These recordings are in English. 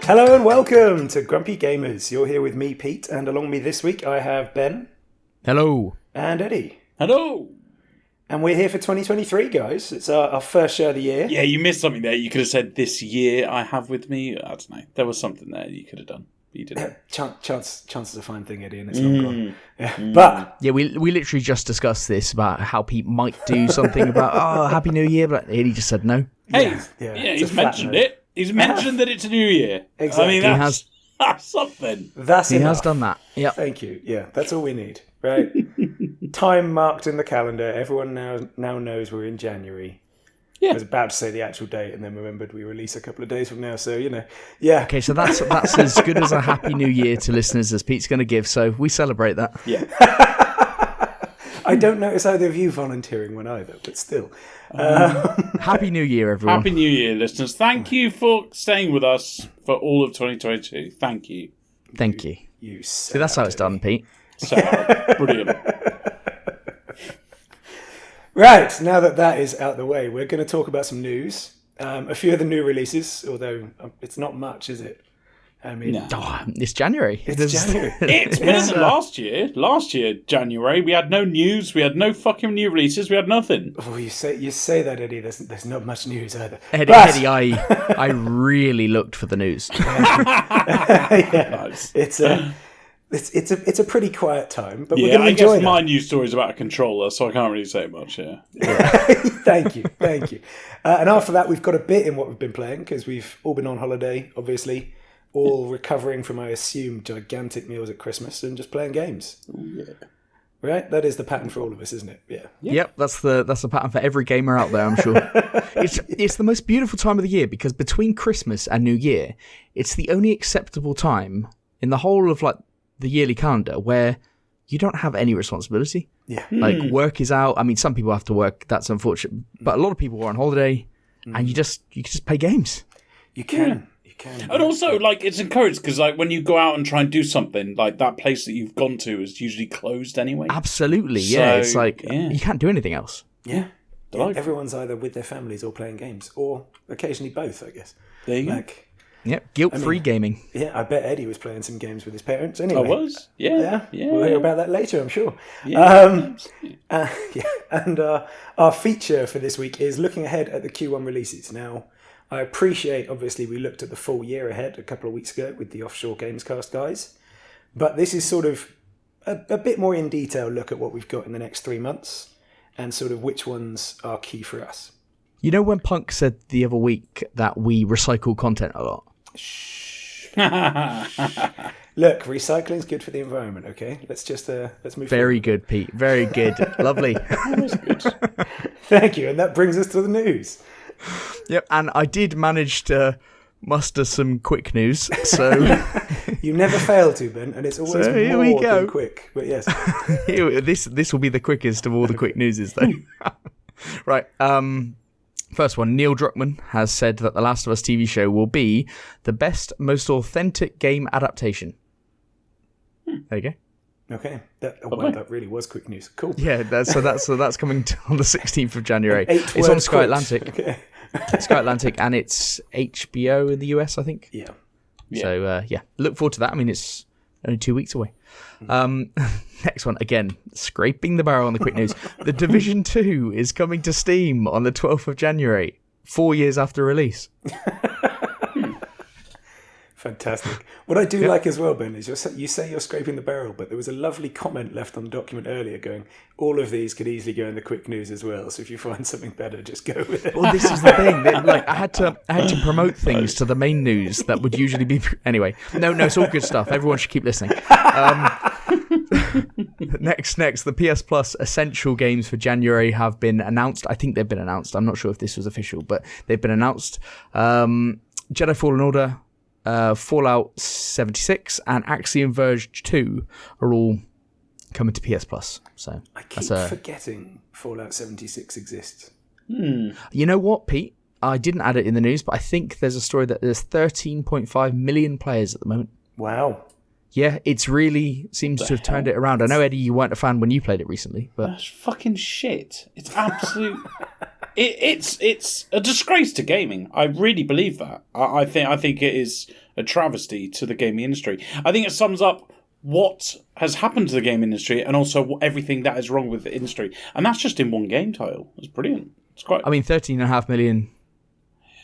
Hello and welcome to Grumpy Gamers. You're here with me, Pete, and along with me this week I have Ben. Hello. And Eddie. Hello. And we're here for 2023, guys. It's our first show of the year. Yeah, you missed something there. You could have said this year I have with me. I don't know. There was something there you could have done. But you didn't. Chance is a fine thing, Eddie, and it's not gone. Yeah. But yeah, we literally just discussed this about how Pete might do something about Happy New Year, but Eddie just said no. Hey, yeah, he's mentioned it. He's mentioned that it's a new year. Exactly. I mean, that's something. He has done that. Yeah. Thank you. Yeah, that's all we need, right? Time marked in the calendar. Everyone now knows we're in January. Yeah. I was about to say the actual date and then remembered we release a couple of days from now. So, yeah. Okay, so that's as good as a Happy New Year to listeners as Pete's going to give. So we celebrate that. Yeah. I don't notice either of you volunteering one either, but still. Happy New Year, everyone. Happy New Year, listeners. Thank you for staying with us for all of 2022. Thank you. Thank you. See, that's how it's done, Pete. So, brilliant. Right, now that is out the way, we're going to talk about some news. A few of the new releases, although it's not much, is it? I mean, it's January. It's January. It's been last year. Last year, January, we had no news. We had no fucking new releases. We had nothing. Oh, you say that, Eddie. There's not much news either. Eddie, I really looked for the news. Yeah, nice. It's a pretty quiet time, but we're going to enjoy I guess that. my news story is about a controller, so I can't really say much. Yeah. Thank you. And after that, we've got a bit in what we've been playing because we've all been on holiday, obviously. All recovering from, I assume, gigantic meals at Christmas and just playing games. Ooh, yeah. Right? That is the pattern for all of us, isn't it? Yeah. Yep, that's the pattern for every gamer out there, I'm sure. It's the most beautiful time of the year because between Christmas and New Year, it's the only acceptable time in the whole of the yearly calendar where you don't have any responsibility. Yeah. Like work is out. I mean, some people have to work. That's unfortunate. But a lot of people are on holiday and you can just play games. You can. Yeah. And also, it's encouraged because, when you go out and try and do something, that place that you've gone to is usually closed anyway. Absolutely, yeah. So, it's you can't do anything else. Yeah. Everyone's either with their families or playing games, or occasionally both, I guess. There you go. Yep, guilt-free gaming. Yeah, I bet Eddie was playing some games with his parents anyway. I was, yeah. We'll hear about that later, I'm sure. Yeah. And our feature for this week is looking ahead at the Q1 releases. Now, I appreciate, obviously, we looked at the full year ahead a couple of weeks ago with the Offshore Gamescast guys. But this is sort of a bit more in detail look at what we've got in the next 3 months and sort of which ones are key for us. You know when Punk said the other week that we recycle content a lot? Shh. Look, recycling's good for the environment, okay? Let's move Very forward. good, Pete. Very good. Lovely. That was good. Thank you. And that brings us to the news. Yep, and I did manage to muster some quick news, so... You never fail to, Ben, and it's always more than quick, but yes. This will be the quickest of all the quick newses, though. Right, first one, Neil Druckmann has said that The Last of Us TV show will be the best, most authentic game adaptation. There you go. Okay, that really was quick news. Cool. Yeah, that's coming on the 16th of January. It's on Sky Atlantic. Okay. Sky Atlantic, and it's HBO in the US, I think. Yeah. So look forward to that. I mean, it's only 2 weeks away. Next one, again, scraping the barrel on the quick news. The Division 2 is coming to Steam on the 12th of January, 4 years after release. Fantastic. What I do like as well, Ben, is you say you're scraping the barrel, but there was a lovely comment left on the document earlier going, all of these could easily go in the quick news as well. So if you find something better, just go with it. Well, this is the thing. I had to promote things to the main news that would usually be... Anyway, no, it's all good stuff. Everyone should keep listening. Next, the PS Plus Essential games for January have been announced. I think they've been announced. I'm not sure if this was official, but they've been announced. Jedi Fallen Order, Fallout 76 and Axiom Verge 2 are all coming to PS Plus. So I keep forgetting Fallout 76 exists. You know what, Pete? I didn't add it in the news, but I think there's a story that there's 13.5 million players at the moment. Wow. Yeah, it's really seems to have turned it around. I know, Eddie, you weren't a fan when you played it recently, but that's fucking shit. It's absolute. It's a disgrace to gaming. I really believe that. I think it is a a travesty to the gaming industry. I think it sums up what has happened to the game industry and also everything that is wrong with the industry. And that's just in one game title. It's brilliant. It's quite. I mean, 13.5 million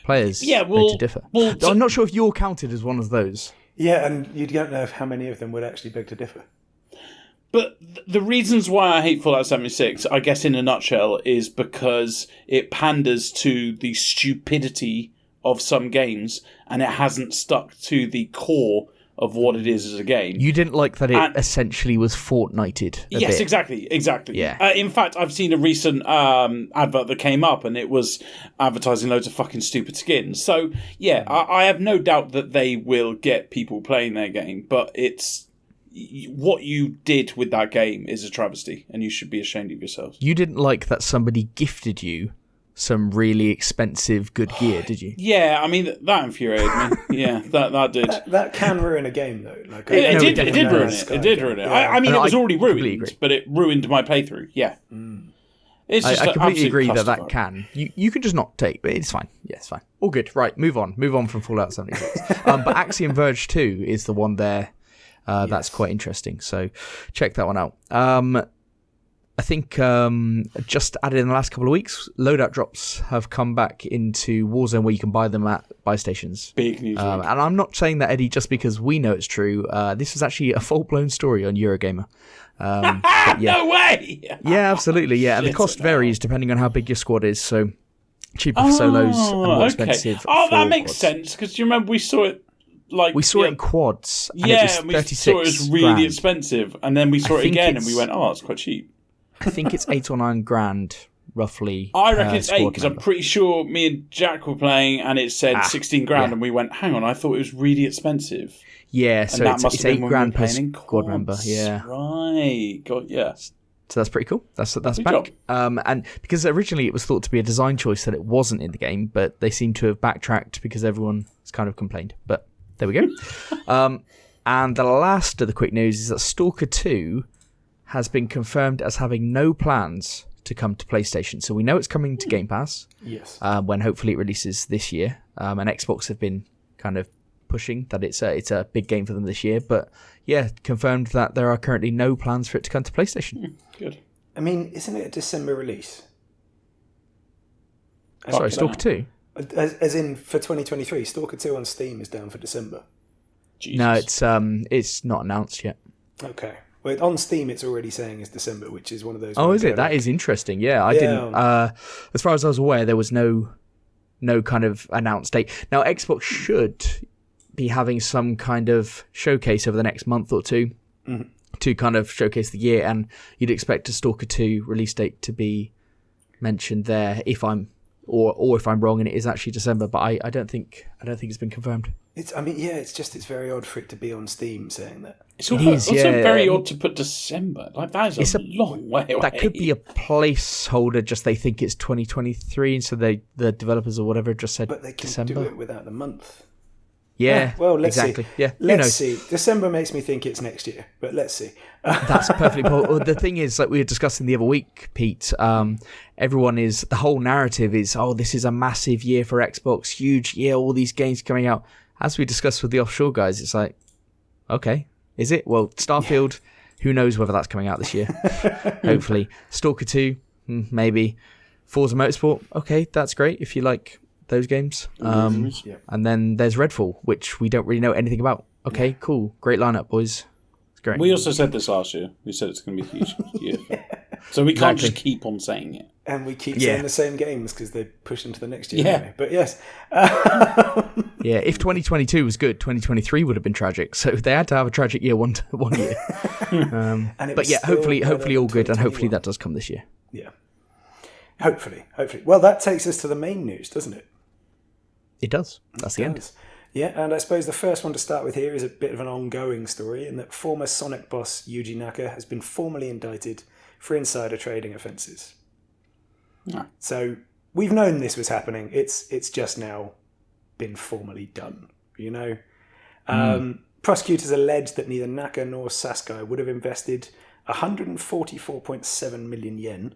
players. Yeah, beg to differ. I'm not sure if you're counted as one of those. Yeah, and you don't know how many of them would actually beg to differ. But the reasons why I hate Fallout 76, I guess in a nutshell, is because it panders to the stupidity of some games and it hasn't stuck to the core of what it is as a game. You didn't like that it essentially was Fortnited. Yes, bit. exactly. Yeah. In fact, I've seen a recent advert that came up and it was advertising loads of fucking stupid skins. So, yeah, I have no doubt that they will get people playing their game, but it's what you did with that game is a travesty and you should be ashamed of yourselves. You didn't like that somebody gifted you some really expensive good gear, did you? Yeah, I mean, that infuriated me. Yeah, that did. That can ruin a game, though. Like, It did ruin it. It did ruin it. Yeah. I mean, it was already completely ruined, agree. but it ruined my playthrough. Yeah. It's just I an completely absolute agree that clusterfuck. can. You can just not take, but it's fine. Yeah, it's fine. All good. Right, move on. Move on from Fallout 76. But Axiom Verge 2 is the one there. That's quite interesting. So check that one out. I think just added in the last couple of weeks, loadout drops have come back into Warzone where you can buy them at buy stations. Big news. And I'm not saying that, Eddie, just because we know it's true. This is actually a full-blown story on Eurogamer. But yeah. No way! Yeah, absolutely. Yeah, and the cost varies depending on how big your squad is. So cheaper for solos and more expensive. Oh, that for makes quads. sense because you remember we saw it like We saw it in quads. And yeah, it was and we 36 saw it was really grand. expensive, and then we saw it think again, and it's- we went, "Oh, it's quite cheap." I think it's 8 or 9 grand roughly. I reckon it's 8 squad because I'm member. pretty sure me and Jack were playing, and it said 16 grand, and we went, "Hang on, I thought it was really expensive." Yeah, And so that it's, must it's have 8 been when grand we were per playing in squad member. quads. Yeah. Right. God, yeah. So that's pretty cool. That's Good back. And because originally it was thought to be a design choice that it wasn't in the game, but they seem to have backtracked because everyone has kind of complained. But there we go. And the last of the quick news is that Stalker 2 has been confirmed as having no plans to come to PlayStation. So we know it's coming to Game Pass. Yes. When hopefully it releases this year. And Xbox have been kind of pushing that it's a big game for them this year. But yeah, confirmed that there are currently no plans for it to come to PlayStation. Good. I mean, isn't it a December release? Sorry, Stalker 2? As in for 2023, Stalker 2 on Steam is down for December. Jesus. No, it's not announced yet. Okay. Well, on Steam, it's already saying it's December, which is one of those. Oh, ones is it? where, That like, is interesting. Yeah, I didn't. As far as I was aware, there was no kind of announced date. Now, Xbox should be having some kind of showcase over the next month or two to kind of showcase the year, and you'd expect a Stalker 2 release date to be mentioned there. If I'm or if I'm wrong and it is actually December, but I don't think it's been confirmed. It's very odd for it to be on Steam saying that. It's It also, is, also yeah. very odd to put December. Like that is a long way away. That could be a placeholder. Just they think it's 2023, and so the developers or whatever just said But they can December. do it without the month. Yeah, Well, let's exactly. see. Yeah, who Let's knows? see. December makes me think it's next year, but let's see. That's perfectly possible. The thing is, like we were discussing the other week, Pete, the whole narrative is, oh, this is a massive year for Xbox, huge year, all these games coming out. As we discussed with the offshore guys, it's like, okay, is it? Well, Starfield, who knows whether that's coming out this year. Hopefully. Stalker 2, maybe. Forza Motorsport, okay, that's great if you like those games. And then there's Redfall, which we don't really know anything about. Okay, cool. Great lineup, boys. It's great. We also said this last year. We said it's going to be a huge year. So we can't just keep on saying it. And we keep saying the same games because they push into the next year. Yeah. Anyway. But yes. Yeah, if 2022 was good, 2023 would have been tragic. So they had to have a tragic year one year. And it But was yeah, still hopefully better all than good, and hopefully 2021. that does come this year. Yeah. Hopefully. Well, that takes us to the main news, doesn't it? It does. That's the end. Yeah, and I suppose the first one to start with here is a bit of an ongoing story in that former Sonic boss Yuji Naka has been formally indicted for insider trading offences. Ah. So we've known this was happening. It's just now been formally done, you know? Prosecutors allege that neither Naka nor Saskai would have invested 144.7 million yen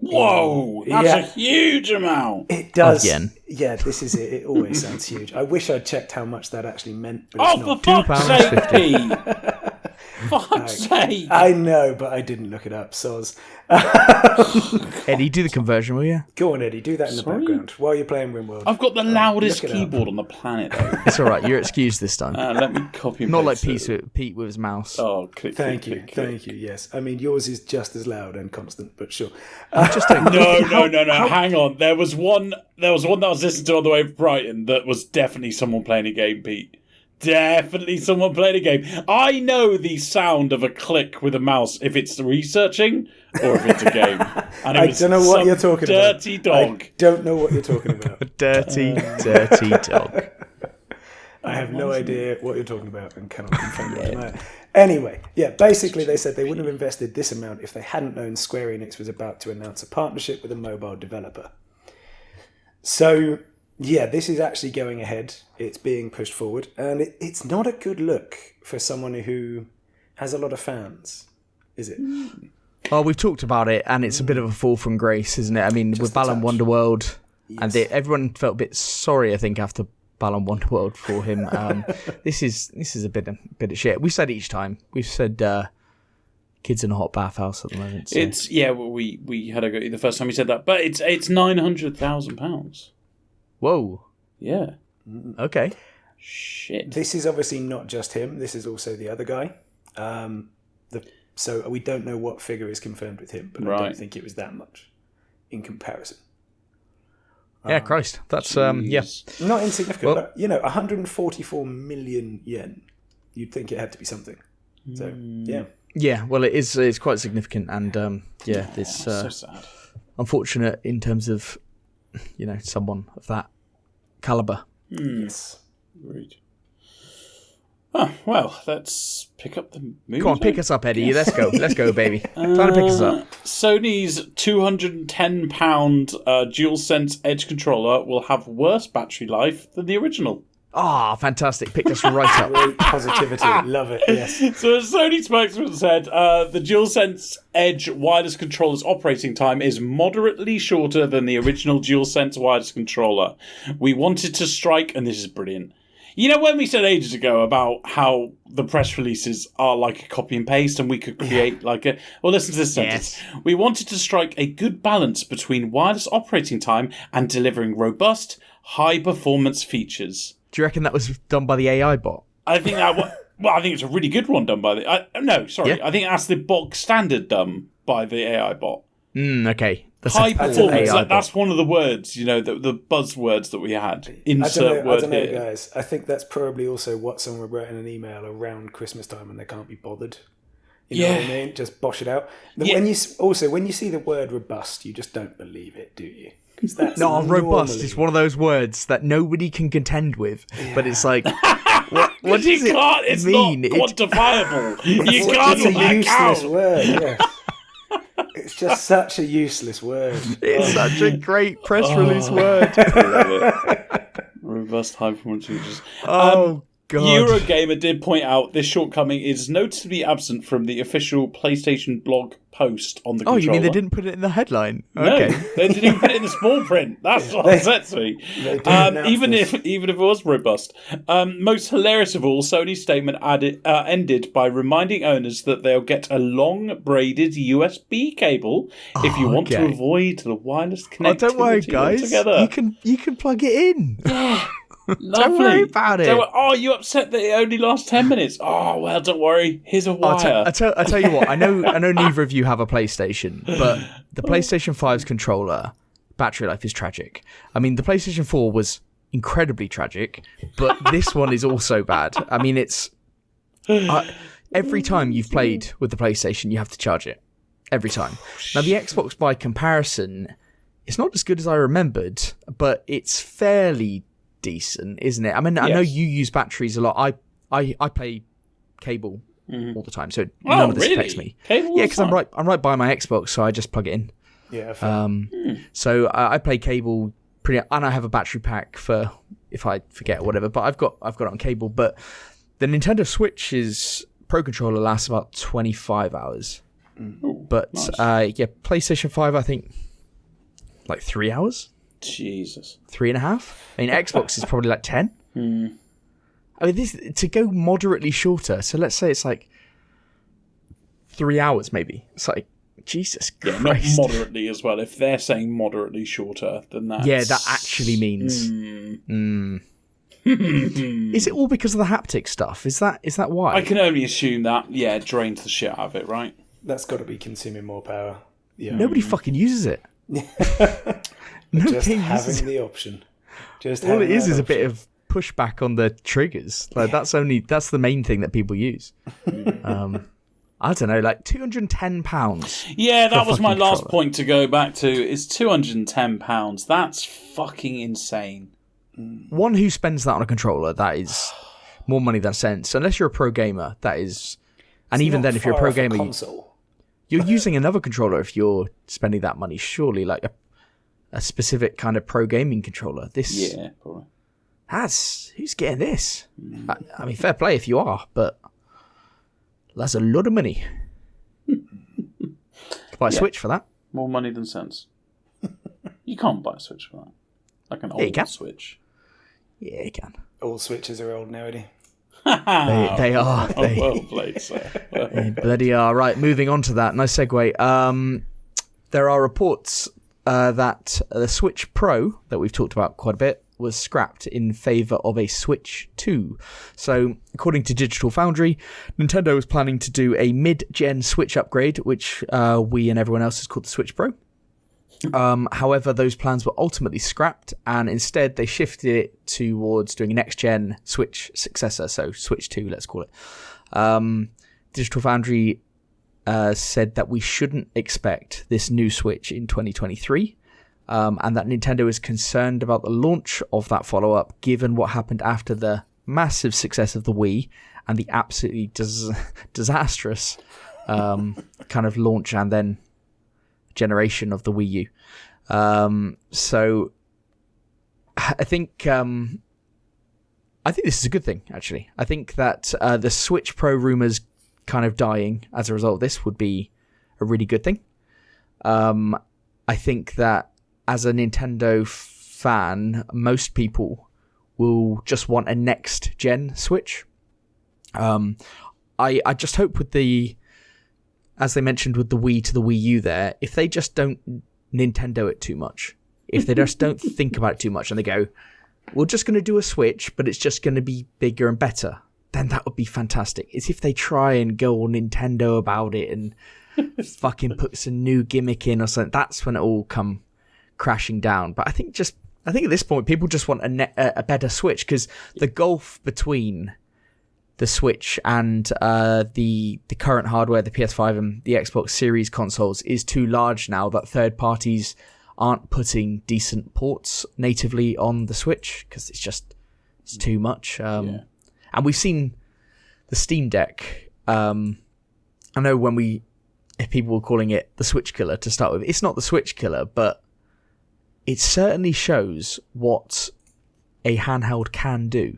Whoa, that's a huge amount. It does. Of yen. Yeah, this is it. It always sounds huge. I wish I'd checked how much that actually meant. But it's For not. fuck's sake, Pete. Fuck's sake. I know, but I didn't look it up. Soz. Eddie, do the conversion, will you? Go on, Eddie. Do that in the background while you're playing Rimworld. I've got the loudest look it up. keyboard on the planet, though. It's all right. You're excused this time. Let me copy and Not like paste Pete with his mouse. Oh, click, Thank click, you, click, thank you. Yes, I mean yours is just as loud and constant, but sure. No. Hang on. There was one that I was listening to on the way to Brighton that was definitely someone playing a game, Pete. Definitely someone playing a game. I know the sound of a click with a mouse if it's researching or if it's a game. And I don't know what you're talking about. Dirty dog. I don't know what you're talking about. Dirty dog. I have no idea what you're talking about and cannot confirm or deny it. Anyway, yeah, basically they said they wouldn't have invested this amount if they hadn't known Square Enix was about to announce a partnership with a mobile developer. So, yeah, this is actually going ahead. It's being pushed forward. And it's not a good look for someone who has a lot of fans, is it? Oh, we've talked about it, and it's a bit of a fall from grace, isn't it? I mean, with Balan Wonderworld, and everyone felt a bit sorry, I think, after Balan Wonderworld for him. This is a bit of shit. We've said each time. We've said kids in a hot bathhouse at the moment. So. It's we had a go the first time we said that, but it's £900,000. Whoa. Yeah. Okay. Shit. This is obviously not just him. This is also the other guy. So we don't know what figure is confirmed with him, but I don't think it was that much in comparison. Yeah, Christ. That's, Jeez. Not insignificant, but, 144 million yen. You'd think it had to be something. So, yeah. Yeah, well, it's quite significant, and, it's so sad. unfortunate in terms of, someone of that calibre. Yes. Agreed. Oh, well, let's pick up the movie. Come on, pick us up, Eddie. Let's go, baby. Try to pick us up. Sony's £210 DualSense Edge controller will have worse battery life than the original. Ah, fantastic. Picked us right up. Great positivity. Love it, yes. So a Sony spokesman said, the DualSense Edge wireless controller's operating time is moderately shorter than the original DualSense wireless controller. We wanted to strike, and this is brilliant. You know when we said ages ago about how the press releases are like a copy and paste and we could create like a... Well, listen to this sentence. Yes. We wanted to strike a good balance between wireless operating time and delivering robust, high-performance features. Do you reckon that was done by the AI bot? I think that... Well, I think it's a really good one done by the... I think that's the bog standard done by the AI bot. Okay. High performance. That's one of the words, the buzzwords that we had. Insert word here. I don't know, guys. I think that's probably also what someone wrote in an email around Christmas time when they can't be bothered. You know what I mean? Just bosh it out. When you see the word robust, you just don't believe it, do you? Robust is one of those words that nobody can contend with. Yeah. But it's like, what does it mean? It's not quantifiable. You can't. It's a useless word. Yes. It's just such a useless word. It's such a great press release word. I love it. Robust high performance features. God. Eurogamer did point out this shortcoming is noticeably absent from the official PlayStation blog post on the controller. Oh, you mean they didn't put it in the headline? Okay. No, they didn't even put it in the small print. That's what upsets me. Even if it was robust. Most hilarious of all, Sony's statement ended by reminding owners that they'll get a long braided USB cable if you want to avoid the wireless connectivity. Oh, don't worry, guys. Altogether. You can plug it in. Yeah. Lovely. Don't worry about it. You upset that it only lasts 10 minutes? Oh, well, don't worry. Here's a wire. I tell you what, I know neither of you have a PlayStation, but the PlayStation 5's controller battery life is tragic. I mean, the PlayStation 4 was incredibly tragic, but this one is also bad. I mean, it's... every time you've played with the PlayStation, you have to charge it. Every time. Now, the Xbox, by comparison, it's not as good as I remembered, but it's fairly decent, isn't it? I mean, I know you use batteries a lot. I play cable all the time, so none of this affects me. Cable? Yeah, because I'm right by my Xbox, so I just plug it in. Yeah. So I play cable pretty, and I have a battery pack for if I forget or whatever. But I've got it on cable. But the Nintendo Switch's Pro Controller lasts about 25 hours. Ooh, but nice. PlayStation 5, I think like 3 hours. Jesus. 3.5. I mean, Xbox is probably like 10. I mean, this to go moderately shorter. So let's say it's like 3 hours, maybe. It's like Jesus Christ. Not moderately as well. If they're saying moderately shorter, then that's... Yeah, that actually means. Is it all because of the haptic stuff? Is that why? I can only assume that. Yeah, it drains the shit out of it, right? That's got to be consuming more power. Yeah. Nobody fucking uses it. No Just game having uses it. the option. Just All it having is that a bit option. of pushback on the triggers. Like that's the main thing that people use. I don't know, like £210. Yeah, that was my fucking last controller. point to go back to. Is £210. That's fucking insane. One who spends that on a controller, that is more money than sense. Unless you're a pro gamer, that is. And It's even not then, if you're a far pro off gamer, console. you're using another controller if you're spending that money. Surely, like a specific kind of pro gaming controller. This, Yeah, probably. who's getting this? I mean, fair play if you are, but that's a lot of money. Could buy a Switch for that. More money than sense. You can't buy a Switch for that. Like an you old can. Switch. Yeah, you can. All Switches are old now, Eddie. They are. Oh, well played, sir. They bloody are. Right, moving on to that. Nice segue. There are reports that the Switch Pro, that we've talked about quite a bit, was scrapped in favour of a Switch 2. So, according to Digital Foundry, Nintendo was planning to do a mid-gen Switch upgrade, which we and everyone else has called the Switch Pro. However, those plans were ultimately scrapped, and instead they shifted it towards doing a next-gen Switch successor, so Switch 2, let's call it. Digital Foundry said that we shouldn't expect this new Switch in 2023, and that Nintendo is concerned about the launch of that follow-up, given what happened after the massive success of the Wii and the absolutely disastrous kind of launch and then generation of the Wii U. So I think this is a good thing, actually. I think that the Switch Pro rumors kind of dying as a result of this would be a really good thing. I think that as a Nintendo fan, most people will just want a next gen Switch. I just hope with the, as they mentioned with the Wii to the Wii U there, if they just don't Nintendo it too much, if they just don't think about it too much and they go, we're just going to do a Switch, but it's just going to be bigger and better, then that would be fantastic. It's if they try and go all Nintendo about it and fucking put some new gimmick in or something, that's when it all come crashing down. But I think at this point, people just want a better Switch, because the gulf between the Switch and the current hardware, the PS5 and the Xbox Series consoles, is too large now that third parties aren't putting decent ports natively on the Switch, because it's too much. And we've seen the Steam Deck. I know if people were calling it the Switch killer to start with, it's not the Switch killer, but it certainly shows what a handheld can do.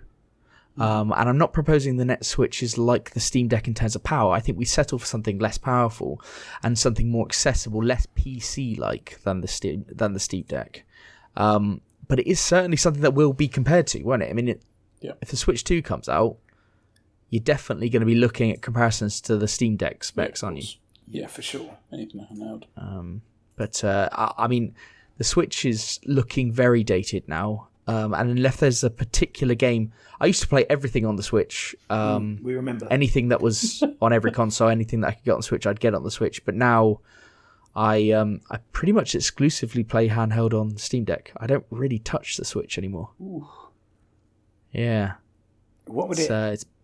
And I'm not proposing the next Switch is like the Steam Deck in terms of power. I think we settle for something less powerful and something more accessible, less PC-like than the Steam Deck. But it is certainly something that will be compared to, won't it? I mean, if the Switch 2 comes out, you're definitely going to be looking at comparisons to the Steam Deck specs, aren't you? Yeah, for sure. Anything handheld. But I mean, the Switch is looking very dated now. And unless there's a particular game, I used to play everything on the Switch. We remember anything that was on every console, anything that I could get on the Switch, I'd get on the Switch. But now, I pretty much exclusively play handheld on Steam Deck. I don't really touch the Switch anymore. Ooh. Yeah. What would it?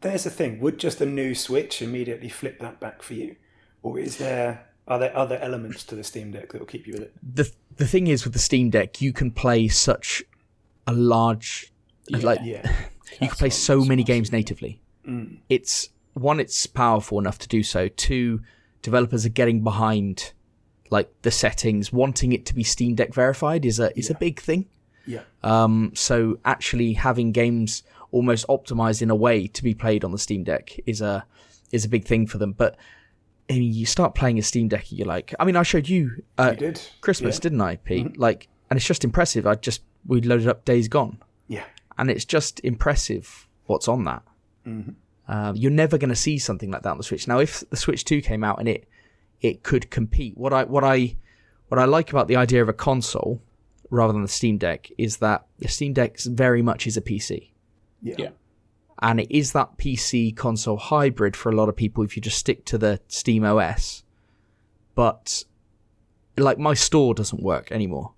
There's the thing. Would just a new Switch immediately flip that back for you, or are there other elements to the Steam Deck that will keep you with it? The thing is with the Steam Deck, you can play such a large, you can play so many games natively. It's powerful enough to do so. Two, developers are getting behind like the settings, wanting it to be Steam Deck verified is a big thing. So actually having games almost optimized in a way to be played on the Steam Deck is a big thing for them. But I mean, you start playing a Steam Deck, you're like, I mean, I showed you did. Christmas, didn't I, Pete? Mm-hmm. Like, and it's just impressive. We loaded up Days Gone. Yeah. And it's just impressive what's on that. Mm-hmm. You're never going to see something like that on the Switch. Now, if the Switch 2 came out and it could compete, what I like about the idea of a console rather than the Steam Deck is that the Steam Deck very much is a PC. Yeah. And it is that PC console hybrid for a lot of people if you just stick to the Steam OS. But like my store doesn't work anymore.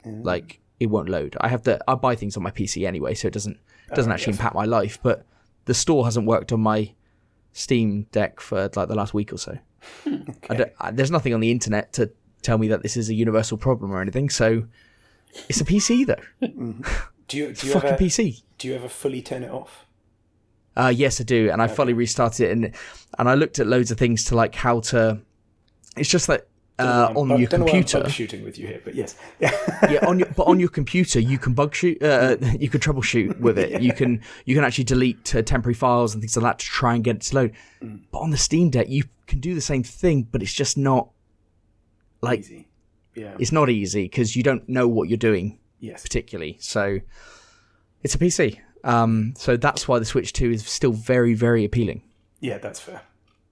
Like it won't load. I buy things on my PC anyway, so it doesn't actually impact my life. But the store hasn't worked on my Steam Deck for like the last week or so. Okay. There's nothing on the internet to tell me that this is a universal problem or anything. So it's a PC though. Mm-hmm. Do you fucking ever PC. Do you ever fully turn it off? Yes, I do, and I fully restarted it, and I looked at loads of things to like how to. It's just that on your computer. I'm bug shooting with you here, but yes, yeah, on your computer you can bug shoot. You can troubleshoot with it. Yeah. You can actually delete temporary files and things like that to try and get it to load. But on the Steam Deck, you can do the same thing, but it's just not like easy. Yeah, it's not easy because you don't know what you're doing particularly. So it's a PC. So that's why the Switch 2 is still very, very appealing. Yeah, that's fair.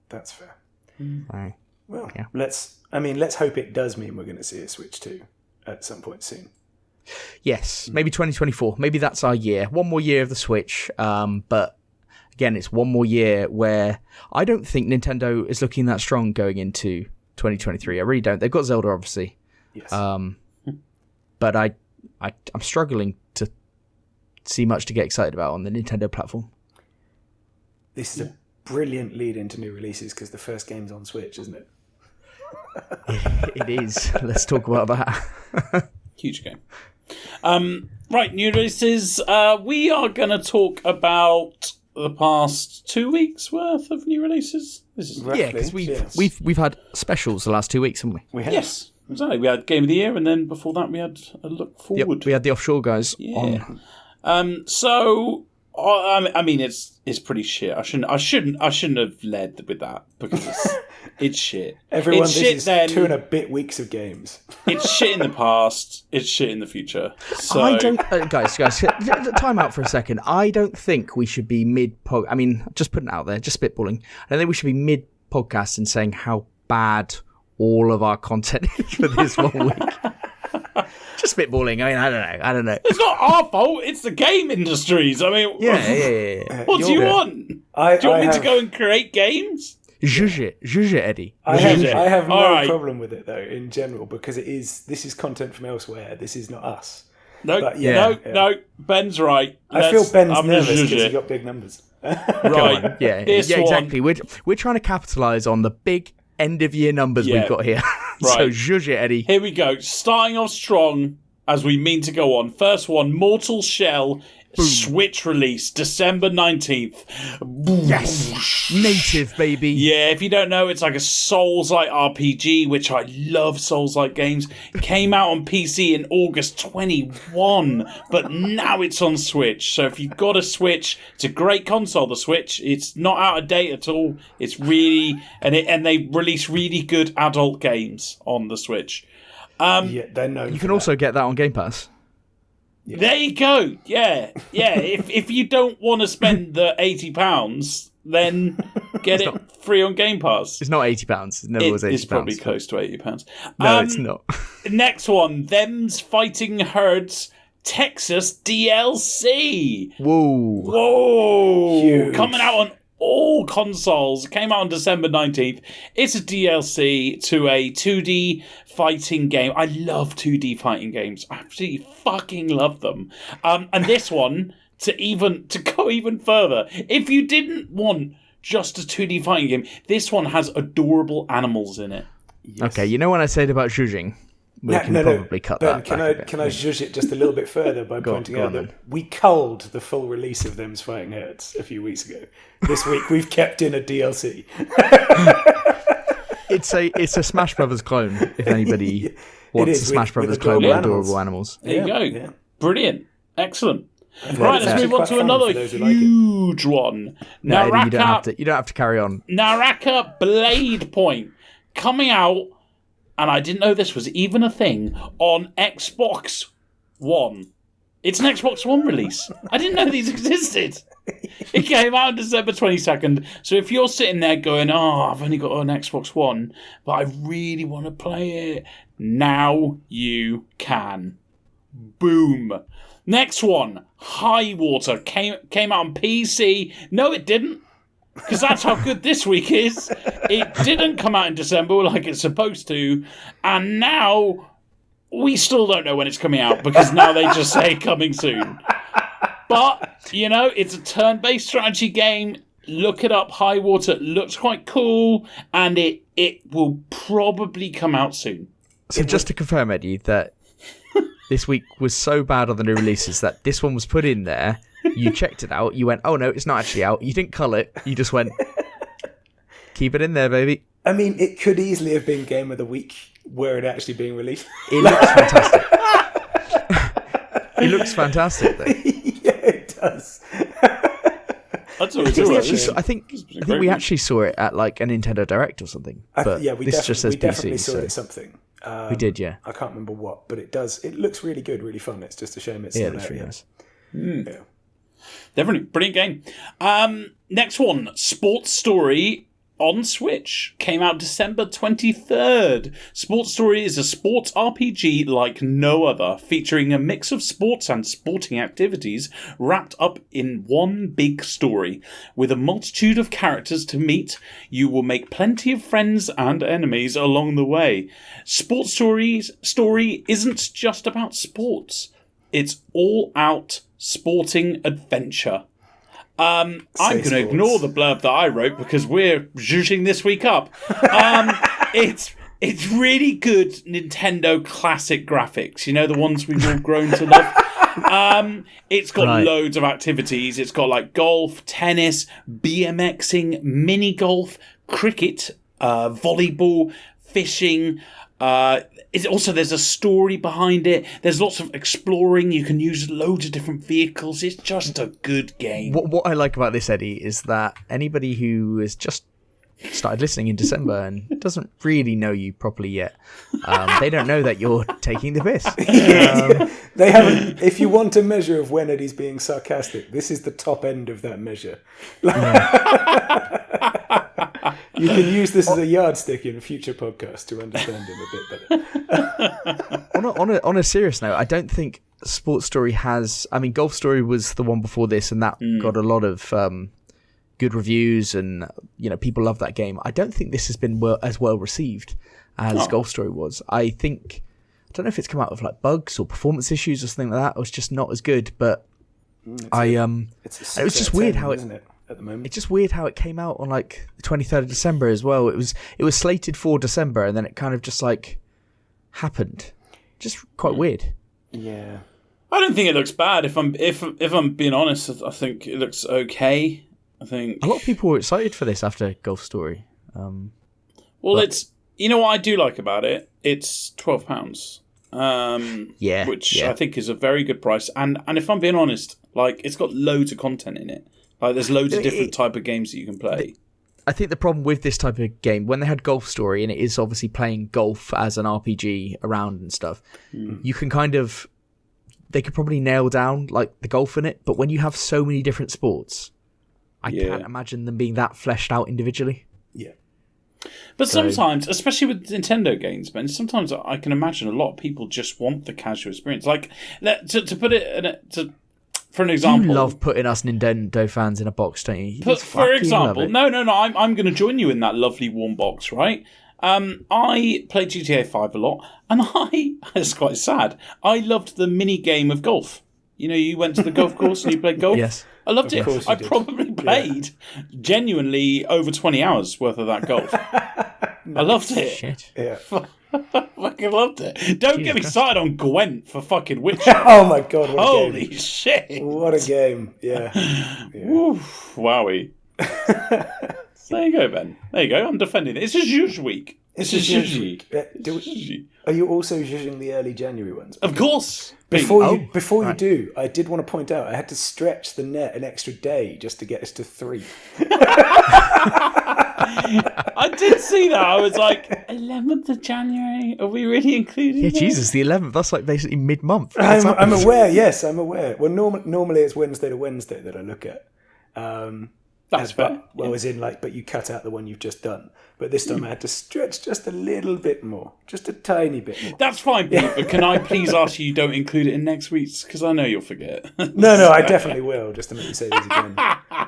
That's fair. Right. Well, Yeah. let's hope it does mean we're going to see a Switch 2 at some point soon. Yes, maybe 2024. Maybe that's our year. One more year of the Switch. But again, it's one more year where I don't think Nintendo is looking that strong going into 2023. I really don't. They've got Zelda, obviously. Yes. But I'm struggling to see much to get excited about on the Nintendo platform. This is a brilliant lead into new releases because the first game's on Switch, isn't it? It is. Let's talk about that. Huge game. Right, new releases. We are going to talk about the past 2 weeks worth of new releases. This is Roughly, Yeah, because yes. we've had specials the last 2 weeks, haven't we? We have. Yes, exactly. We had Game of the Year, and then before that, we had a look forward. We had the offshore guys Yeah. on. So I mean, it's pretty shit. I shouldn't have led with that because it's shit. Everyone, it's this shit is then. 2 and a bit weeks of games. It's shit in the past. It's shit in the future. So I don't, guys, time out for a second. I don't think we should be I mean, just putting it out there, just spitballing. I don't think we should be mid podcast and saying how bad all of our content is for this 1 week. Just spitballing. I mean, I don't know. It's not our fault. It's the game industries. I mean, Yeah. what do you want? Do you want me to go and create games? Juge it, Eddie. I have no All right. problem with it though in general because this is content from elsewhere. This is not us. No, But yeah. no. Ben's right. I feel Ben's I'm gonna nervous zhuzh because he it. got big numbers. Right. Yeah, This one. exactly. We're trying to capitalise on the big end of year numbers Yeah. we've got here. So Right. zhuzh it, Eddie. Here we go. Starting off strong as we mean to go on. First one, Mortal Shell. Switch release, December 19th. Yes, native baby. Yeah, if you don't know, it's like a Souls-like RPG, which I love Souls-like games. It came out on PC in August 21, but now it's on Switch. So if you've got a Switch, it's a great console, the Switch. It's not out of date at all. It's really... And they release really good adult games on the Switch. Yeah, they're known. You can also get that on Game Pass. There you go. Yeah. If you don't want to spend the £80, then get it free on Game Pass. It's not £80. It never was £80. It's probably close to £80. No, it's not. Next one, Them's Fighting Herds Texas DLC. Whoa. Huge. Coming out on all consoles. It came out on December 19th. It's a DLC to a 2D fighting game. I love 2D fighting games. I absolutely fucking love them. And this one, to go even further, if you didn't want just a 2D fighting game, this one has adorable animals in it. Yes. Okay, you know when I said about zhuzhing? We can probably cut Ben, that can back I a bit. can I zhuzh it just a little bit further by pointing out on that we culled the full release of Them's Fighting Herds a few weeks ago. This week we've kept in a DLC. It's a Smash Brothers clone. If anybody wants is, a Smash with Brothers clone adorable with adorable animals. There you go. Yeah. Brilliant. Excellent. And Right, it's let's actually move on quite to fun another for those who like it. huge one. No, Eddie, Naraka you don't have to carry on. Naraka Blade Point coming out and I didn't know this was even a thing, on Xbox One. It's an Xbox One release. I didn't know these existed. It came out on December 22nd. So if you're sitting there going, I've only got an Xbox One, but I really want to play it, now you can. Boom. Next one, High Water, came out on PC. No, it didn't. Because that's how good this week is. It didn't come out in December like it's supposed to. And now we still don't know when it's coming out because now they just say coming soon. But, it's a turn-based strategy game. Look it up, High Water. It looks quite cool. And it will probably come out soon. So just to confirm, Eddie, that this week was so bad on the new releases that this one was put in there. You checked it out. You went, oh, no, it's not actually out. You didn't cull it. You just went, keep it in there, baby. I mean, it could easily have been Game of the Week were it actually being released. It looks fantastic. It looks fantastic, though. Yeah, it does. That's what it's I think we actually saw it at like a Nintendo Direct or something. But we definitely saw it at something. We did, yeah. I can't remember what, but it does. It looks really good, really fun. It's just a shame it's it not looks out really yet. nice. Yeah. Definitely. Brilliant game. Next one, Sports Story on Switch. Came out December 23rd. Sports Story is a sports RPG like no other, featuring a mix of sports and sporting activities wrapped up in one big story. With a multitude of characters to meet, you will make plenty of friends and enemies along the way. Sports Story isn't just about sports. It's all out sporting adventure. I'm going to ignore the blurb that I wrote because we're zhuzhing this week up. It's really good Nintendo classic graphics. The ones we've all grown to love. It's got loads of activities. It's got like golf, tennis, BMXing, mini golf, cricket, volleyball, fishing. There's a story behind it. There's lots of exploring. You can use loads of different vehicles. It's just a good game. What I like about this, Eddie, is that anybody who has just started listening in December and doesn't really know you properly yet, they don't know that you're taking the piss. They haven't. If you want a measure of when Eddie's being sarcastic, this is the top end of that measure. You can use this as a yardstick in future podcasts to understand him a bit better. on a serious note, I don't think Sports Story has. I mean, Golf Story was the one before this, and that got a lot of good reviews, and people love that game. I don't think this has been as well received as Golf Story was. I don't know if it's come out with like bugs or performance issues or something like that. It was just not as good, but it was just weird how isn't it? At the moment, it's just weird how it came out on like the 23rd of December as well. It was slated for December, and then it kind of just like happened. Just quite weird. Yeah, I don't think it looks bad. If I'm being honest, I think it looks okay. I think a lot of people were excited for this after Golf Story. It's what I do like about it. It's £12. Which I think is a very good price. And if I'm being honest, like it's got loads of content in it. Like there's loads of different type of games that you can play. I think the problem with this type of game, when they had Golf Story, and it is obviously playing golf as an RPG around and stuff, you can they could probably nail down like the golf in it. But when you have so many different sports, I can't imagine them being that fleshed out individually. Yeah. But sometimes, especially with Nintendo games, man, sometimes I can imagine a lot of people just want the casual experience. Like, to put it for an example, you love putting us Nintendo fans in a box, don't you? For example, no, I'm going to join you in that lovely warm box, right? I played GTA 5 a lot, and it's quite sad. I loved the mini game of golf. You went to the golf course and you played golf. Yes. I loved it. I probably played genuinely over 20 hours worth of that golf. I loved it. Shit. Yeah. I fucking loved it. Don't get me started on Gwent for fucking Witcher. Oh my god, what a Holy game. shit. What a game. Yeah. Woo, wowie. So there you go, Ben. There you go. I'm defending it. It's a zhuzh week. It's a zhuzh week. Are you also zhuzhing the early January ones? Of course. Before you do, I did want to point out I had to stretch the net an extra day just to get us to 3. I did see that. I was like, 11th of January? Are we really including Yeah, it? Jesus, the 11th. That's like basically mid-month. I'm aware. Yes, I'm aware. Well, normally it's Wednesday to Wednesday that I look at. That's fair. As in, but you cut out the one you've just done. But this time I had to stretch just a little bit more, just a tiny bit more. That's fine, Pete, but can I please ask you don't include it in next week's? Because I know you'll forget. No, I definitely will, just to make you say these again.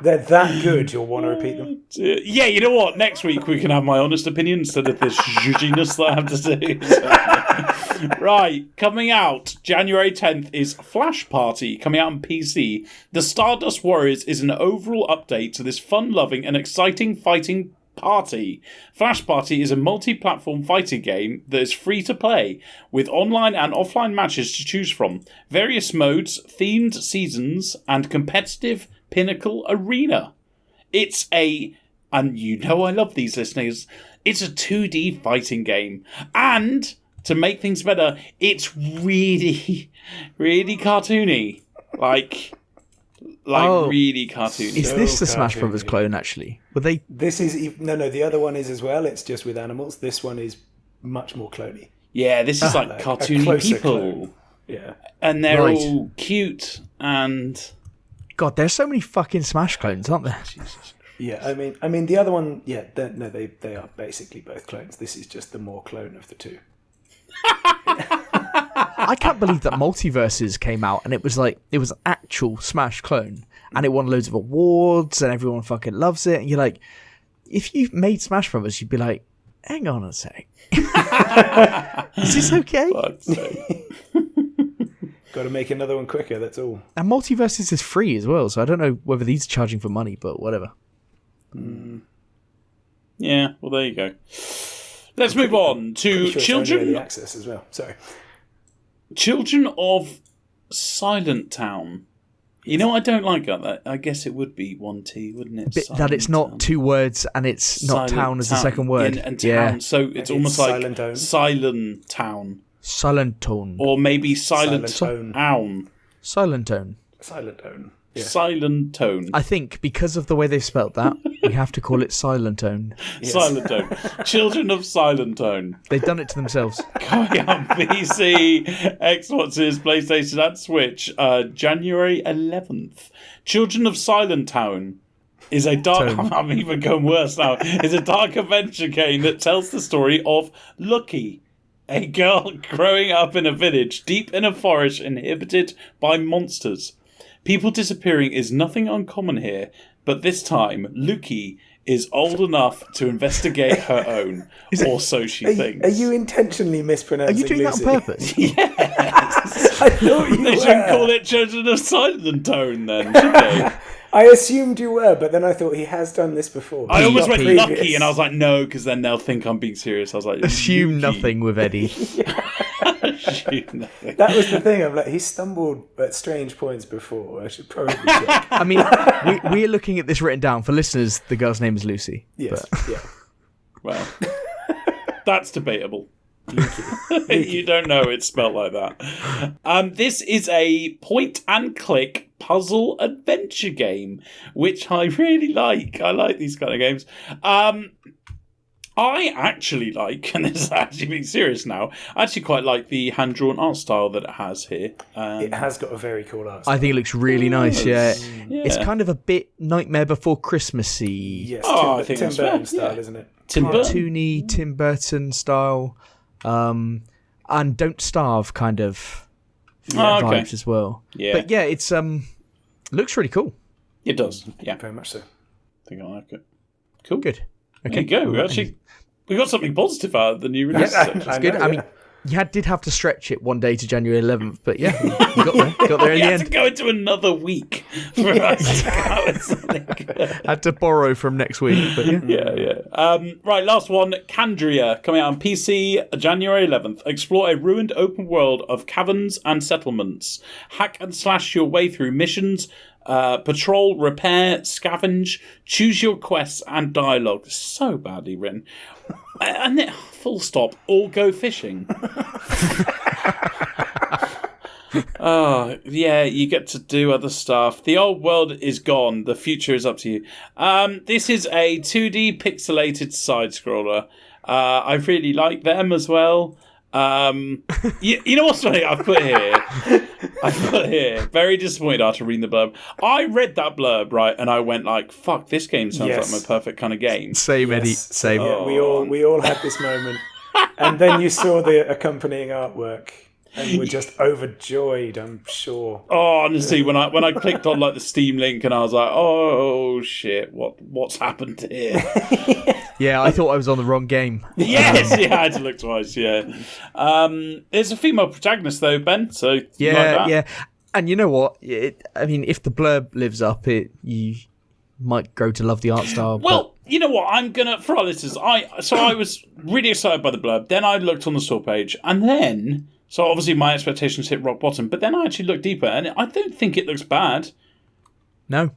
They're that good, you'll want to repeat them. Yeah, you know what? Next week we can have my honest opinion instead of this judginess that I have to do. Right, coming out January 10th is Flash Party, coming out on PC. The Stardust Warriors is an overall update to this fun-loving and exciting fighting party. Flash Party is a multi-platform fighting game that is free to play, with online and offline matches to choose from, various modes, themed seasons, and competitive pinnacle arena. And you know I love these listeners, it's a 2D fighting game. And, to make things better, it's really, really cartoony. Really cartoony. Is this the Smash Brothers clone, actually? Were they... This is... No, the other one is as well. It's just with animals. This one is much more cloney. Yeah, this is like cartoony people. Clone. Yeah. And they're all cute and... God, there's so many fucking Smash clones, aren't there? Jesus. Yeah, I mean, the other one... Yeah, they are basically both clones. This is just the more clone of the two. I can't believe that Multiverses came out and it was an actual Smash clone and it won loads of awards and everyone fucking loves it. And you're like, if you made Smash Brothers, you'd be like, hang on a sec. Is this okay? Got to make another one quicker, that's all. And Multiverses is free as well, so I don't know whether these are charging for money, but whatever. Yeah, well, there you go. Let's move on to Children... Early access as well, sorry. Children of Silent Town. You know what I don't like about that? I guess it would be 1T, wouldn't it? That it's not Town. 2 words and it's not town as the second word. And town, so it's almost like Silent Town. Silent Tone. Or maybe Silent Tone. Silent Tone. Silent Tone. Yeah. Silent Tone. I think because of the way they've spelt that, we have to call it Silent Tone. Yes. Silent Tone. Children of Silent Tone. They've done it to themselves. Coming on PC, Xboxes, PlayStation and Switch, January 11th. Children of Silent Town is a dark... I'm even going worse now. Is a dark adventure game that tells the story of Lucky, a girl growing up in a village deep in a forest inhabited by monsters. People disappearing is nothing uncommon here, but this time, Luki is old enough to investigate her own, or so she thinks. Are you intentionally mispronouncing Are you doing Lucy? that on purpose? Yes! I thought you They were. should call it Children of Silent Tone then, should they? I assumed you were, but then I thought he has done this before. I almost went Previous. Lucky, and I was like, no, because then they'll think I'm being serious. I was like, Assume Luki. nothing with Eddie. Assume nothing. That was the thing. I'm like, he stumbled at strange points before. I should probably check. I mean, we're looking at this written down. For listeners, the girl's name is Lucy. Yes, but... yeah. Well, that's debatable. You don't know it's spelled like that. This is a point-and-click puzzle adventure game, which I really like. I like these kind of games. I actually like, and this is actually being serious now, I actually quite like the hand-drawn art style that it has here. It has got a very cool art style. I think it looks really nice, yeah. Yeah. It's kind of a bit Nightmare Before Christmas-y. Yes, I think Tim that's Burton fair, style, yeah. isn't it? Tim Burton. Cartoony, Tim Burton style. And Don't Starve kind of vibes as well. Yeah. But yeah, it's looks really cool. It does, yeah. Very much so. I think I like it. Cool. Good. There you go. We got something positive out of the new release Yeah, section. It's good. know, I mean, you did have to stretch it one day to January 11th, but yeah, you got there in We the had to end. go into another week for us to come out with something good. Had to borrow from next week, but yeah. Yeah. Right, last one. Candria, coming out on PC January 11th. Explore a ruined open world of caverns and settlements. Hack and slash your way through missions. Patrol, repair, scavenge, choose your quests and dialogue. So badly written. And then, full stop, or go fishing. Oh, yeah, you get to do other stuff. The old world is gone. The future is up to you. This is a 2D pixelated side-scroller. I really like them as well. You know what's funny? I've put here, very disappointed after reading the blurb. I read that blurb, right, and I went like, fuck, this game sounds like my perfect kind of game. Same, Eddie, same. Yeah, we all had this moment. And then you saw the accompanying artwork and were just overjoyed, I'm sure. Oh, honestly, when I clicked on like the Steam link and I was like, oh shit, what's happened here? Yeah, I thought I was on the wrong game. Yes, yeah, I had to look twice. Yeah, there's a female protagonist though, Ben. So you like that? Yeah, and you know what? I mean, if the blurb lives up, you might grow to love the art style. Well, you know what? I'm gonna, for our listeners, I was really excited by the blurb. Then I looked on the store page, and then obviously my expectations hit rock bottom. But then I actually looked deeper, and I don't think it looks bad. No.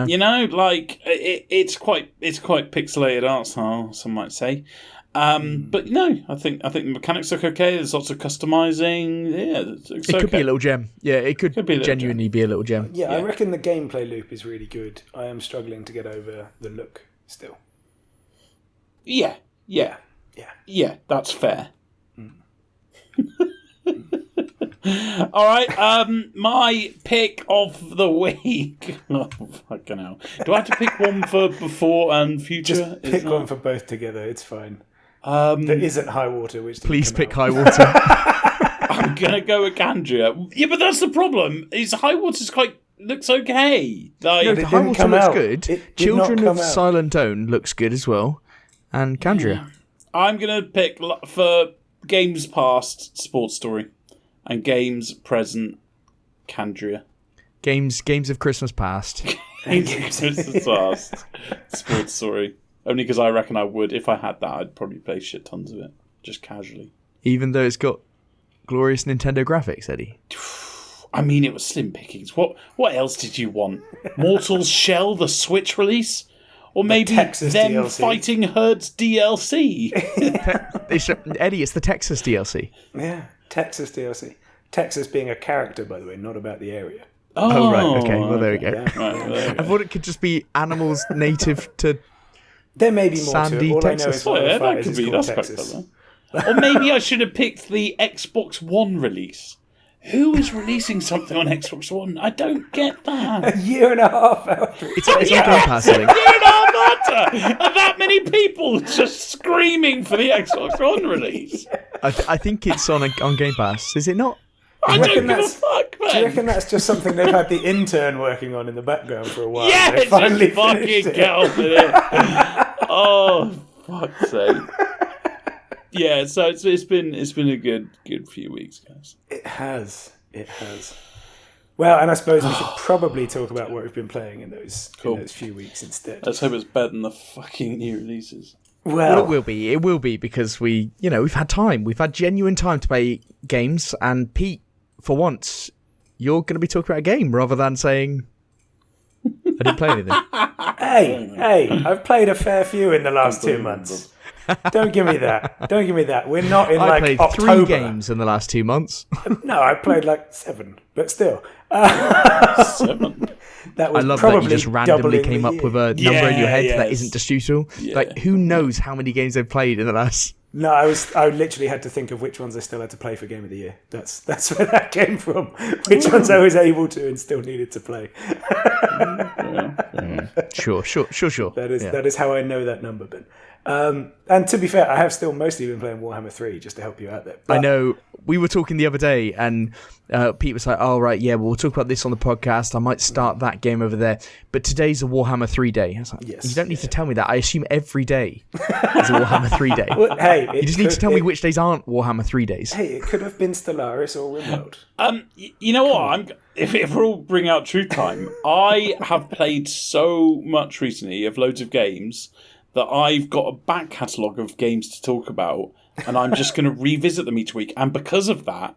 You know, like it's quite pixelated art style, some might say. But no, I think the mechanics look okay. There's lots of customizing. Yeah, it could be a little gem. Yeah, it could genuinely be a little gem. Yeah, I reckon the gameplay loop is really good. I am struggling to get over the look still. Yeah, that's fair. All right, my pick of the week. Oh, fucking hell. Do I have to pick one for before and future? Just pick one for both together, it's fine. That isn't High Water, which please pick High Water. I'm going to go with Candria. Yeah, but that's the problem. High Water's looks okay. Like, no, High Water looks good. Children of Silent Own looks good as well. And Candria. Yeah. I'm going to pick for games past Sports Story. And games present, Candria. Games of Christmas past. Games of Christmas past, Sports Story. Only because I reckon I would, if I had that, I'd probably play shit tons of it, just casually. Even though it's got glorious Nintendo graphics, Eddie. I mean, it was slim pickings. What else did you want? Mortal's Shell, the Switch release? Or maybe them DLC. Fighting Herds DLC? Eddie, it's the Texas DLC. Yeah. Texas DLC. Texas being a character, by the way, not about the area. Oh right. Okay. Well, there we go. Yeah. Right, I thought it could just be animals native to. There may be more Sandy, to it. All Texas. I know is that could be. That's Texas. Quite clever. Or maybe I should have picked the Xbox One release. Who is releasing something on Xbox One? I don't get that. A year and a half after. It's on Game Pass, I think. A year and a half after. Are that many people just screaming for the Xbox One release? I think it's on Game Pass. Is it not? I don't give a fuck, man. Do you reckon that's just something they've had the intern working on in the background for a while? Yeah, they finally just fucking get on with it. Oh, fuck's sake. Yeah, so it's been a good few weeks, guys. It has. Well, and I suppose we should probably talk about what we've been playing in those few weeks instead. Let's hope it's better than the fucking new releases. Well, it will be. It will be because we've had time. We've had genuine time to play games. And Pete, for once, you're going to be talking about a game rather than saying I didn't play anything. Hey, I've played a fair few in the last 2 months. Don't give me that. We're not in I like played October. 3 games in the last 2 months. No, I played like 7, but still. 7. That was I love probably that you just randomly came up with a number in your head that isn't disputable. Yeah. Like, who knows how many games they've played in the last... No, I literally had to think of which ones I still had to play for Game of the Year. That's where that came from. Which ones I was able to and still needed to play. Sure. That is how I know that number, Ben. And to be fair, I have still mostly been playing Warhammer 3 just to help you out there. But I know. We were talking the other day and Pete was like, oh, right, yeah, we'll talk about this on the podcast. I might start that game over there. But today's a Warhammer 3 day. I was like, yes, you don't need to tell me that. I assume every day is a Warhammer 3 day. Well, hey, you just need to tell me which days aren't Warhammer 3 days. Hey, it could have been Stellaris or Rimworld. You know what? If we're all bring out truth time, I have played so much recently of loads of games that I've got a back catalogue of games to talk about, and I'm just going to revisit them each week. And because of that,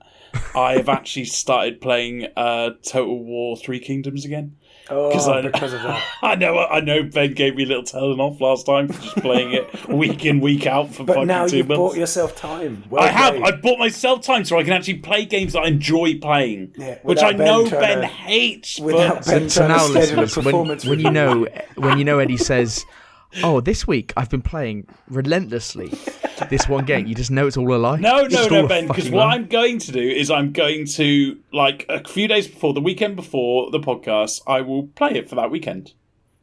I have actually started playing Total War 3 Kingdoms again. Oh, I, because of that. I know. Ben gave me a little telling off last time for just playing it week in, week out for But fucking now 2 you've months. bought yourself time. Well I have. played. I've bought myself time so I can actually play games that I enjoy playing, Yeah, which I without Ben know trying Ben to- hates. Without But Ben So trying to now, schedule a listeners, performance when review. you know Eddie says, "Oh, this week I've been playing relentlessly this one game," you just know it's all a lie. no, It's just all a Ben. Because fucking what lie. I'm going to do is I'm going to, like, a few days before, the weekend before the podcast, I will play it for that weekend.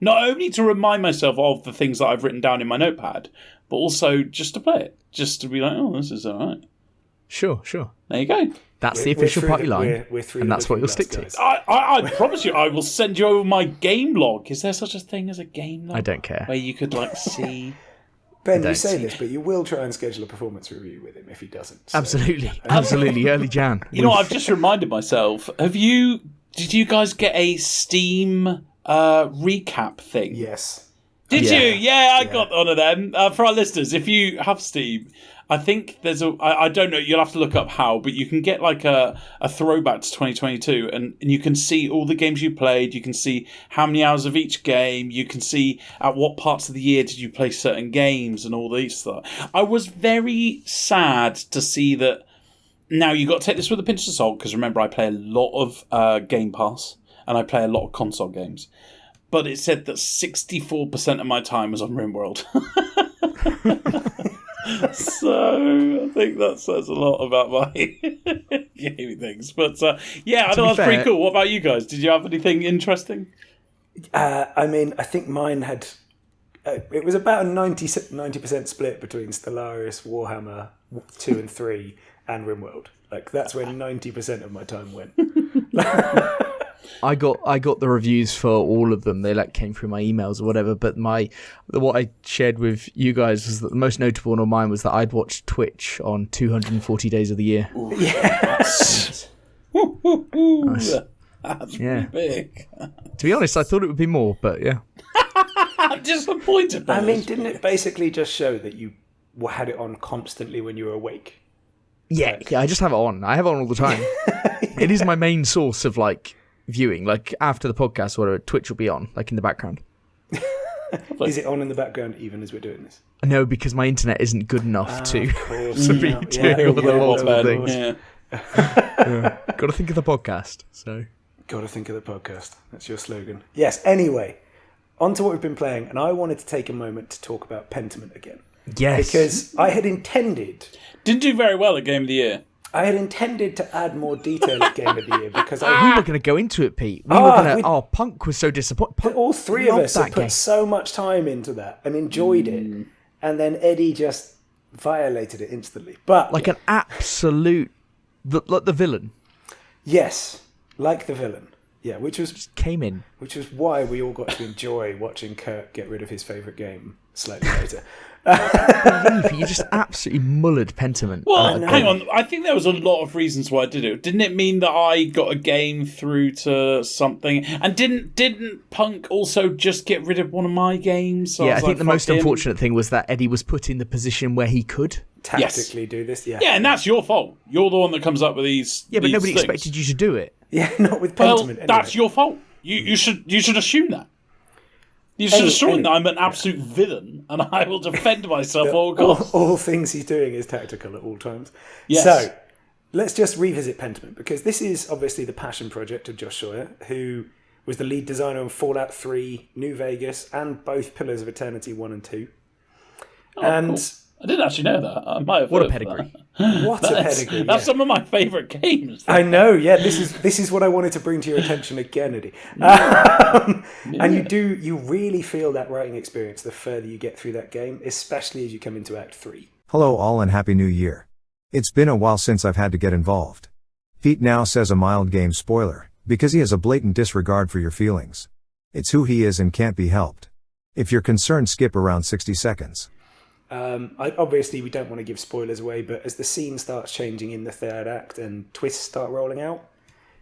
Not only to remind myself of the things that I've written down in my notepad, but also just to play it, just to be like, oh, this is all right. Sure. There you go. That's We're the official through party the- line, we're through and the that's what looking you'll stick glass, to. guys. I promise you, I will send you over my game log. Is there such a thing as a game log? I don't care. Where you could, like, see... Ben, you don't say see- this, but you will try and schedule a performance review with him if he doesn't. So. Absolutely, early Jan. You know, I've just reminded myself. Did you guys get a Steam recap thing? Yes. Did Yeah. you? Yeah, I got one of them. For our listeners, if you have Steam, I think there's I don't know, you'll have to look up how, but you can get like a throwback to 2022 and you can see all the games you played, you can see how many hours of each game, you can see at what parts of the year did you play certain games and all these stuff. I was very sad to see that. Now, you got to take this with a pinch of salt, because remember, I play a lot of Game Pass, and I play a lot of console games. But it said that 64% of my time was on RimWorld. So, I think that says a lot about my gaming things. But, yeah, I thought that was pretty cool. What about you guys? Did you have anything interesting? I mean, I think mine had... it was about a 90% split between Stellaris, Warhammer 2 and 3, and RimWorld. Like, that's where 90% of my time went. I got the reviews for all of them. They came through my emails or whatever. But what I shared with you guys was that the most notable one of mine was that I'd watched Twitch on 240 days of the year. Yes. Nice. That's Yeah. pretty big. To be honest, I thought it would be more, but yeah. I'm disappointed by I mean, this. didn't it basically just show that you had it on constantly when you were awake? Yeah, I just have it on. I have it on all the time. It is my main source of viewing. Like after the podcast or whatever, Twitch will be on, in the background. Is it on in the background even as we're doing this? No, because my internet isn't good enough to Of course. to be Yeah, doing yeah, all the yeah, multiple of things. course. Yeah. Got to think of the podcast. So Gotta think of the podcast. That's your slogan. Yes, anyway, on to what we've been playing, and I wanted to take a moment to talk about Pentiment again. yes, Because I had intended Didn't do very well at Game of the Year. to add more detail at Game of the Year, because we I were going to go into it, Pete. We were going to. Punk was so disappointed. all three of Loved us have that put game. so much time into that and enjoyed it, and then Eddie just violated it instantly. But An absolute, like the villain yes, like the villain. Yeah, which was came in. why we all got to enjoy watching Kirk get rid of his favourite game slightly later. You just absolutely mullered Pentiment. Well, hang on. I think there was a lot of reasons why I did it. Didn't it mean that I got a game through to something? And didn't Punk also just get rid of one of my games? So Yeah, I was think like, the most fuck him. unfortunate thing was that Eddie was put in the position where he could. Tactically do this, yeah. Yeah, and that's your fault. You're the one that comes up with these. Yeah, but these nobody things. expected you to do it. Yeah, not with Well, Pentiment. Anyway. that's your fault. You should assume that. You should assume that I'm an absolute villain, and I will defend myself at all costs. all things he's doing is tactical at all times. Yes. So, let's just revisit Pentiment, because this is obviously the passion project of Josh Sawyer, who was the lead designer on Fallout 3, New Vegas, and both Pillars of Eternity 1 and 2. And Cool. I didn't actually know that. I might have What a heard of pedigree. what a pedigree. That's yeah. some of my favourite games. I know, yeah. This is what I wanted to bring to your attention again, Eddie. And you really feel that writing experience the further you get through that game, especially as you come into Act 3. Hello all and Happy New Year. It's been a while since I've had to get involved. Pete now says a mild game spoiler, because he has a blatant disregard for your feelings. It's who he is and can't be helped. If you're concerned, skip around 60 seconds. Obviously, we don't want to give spoilers away, but as the scene starts changing in the third act and twists start rolling out,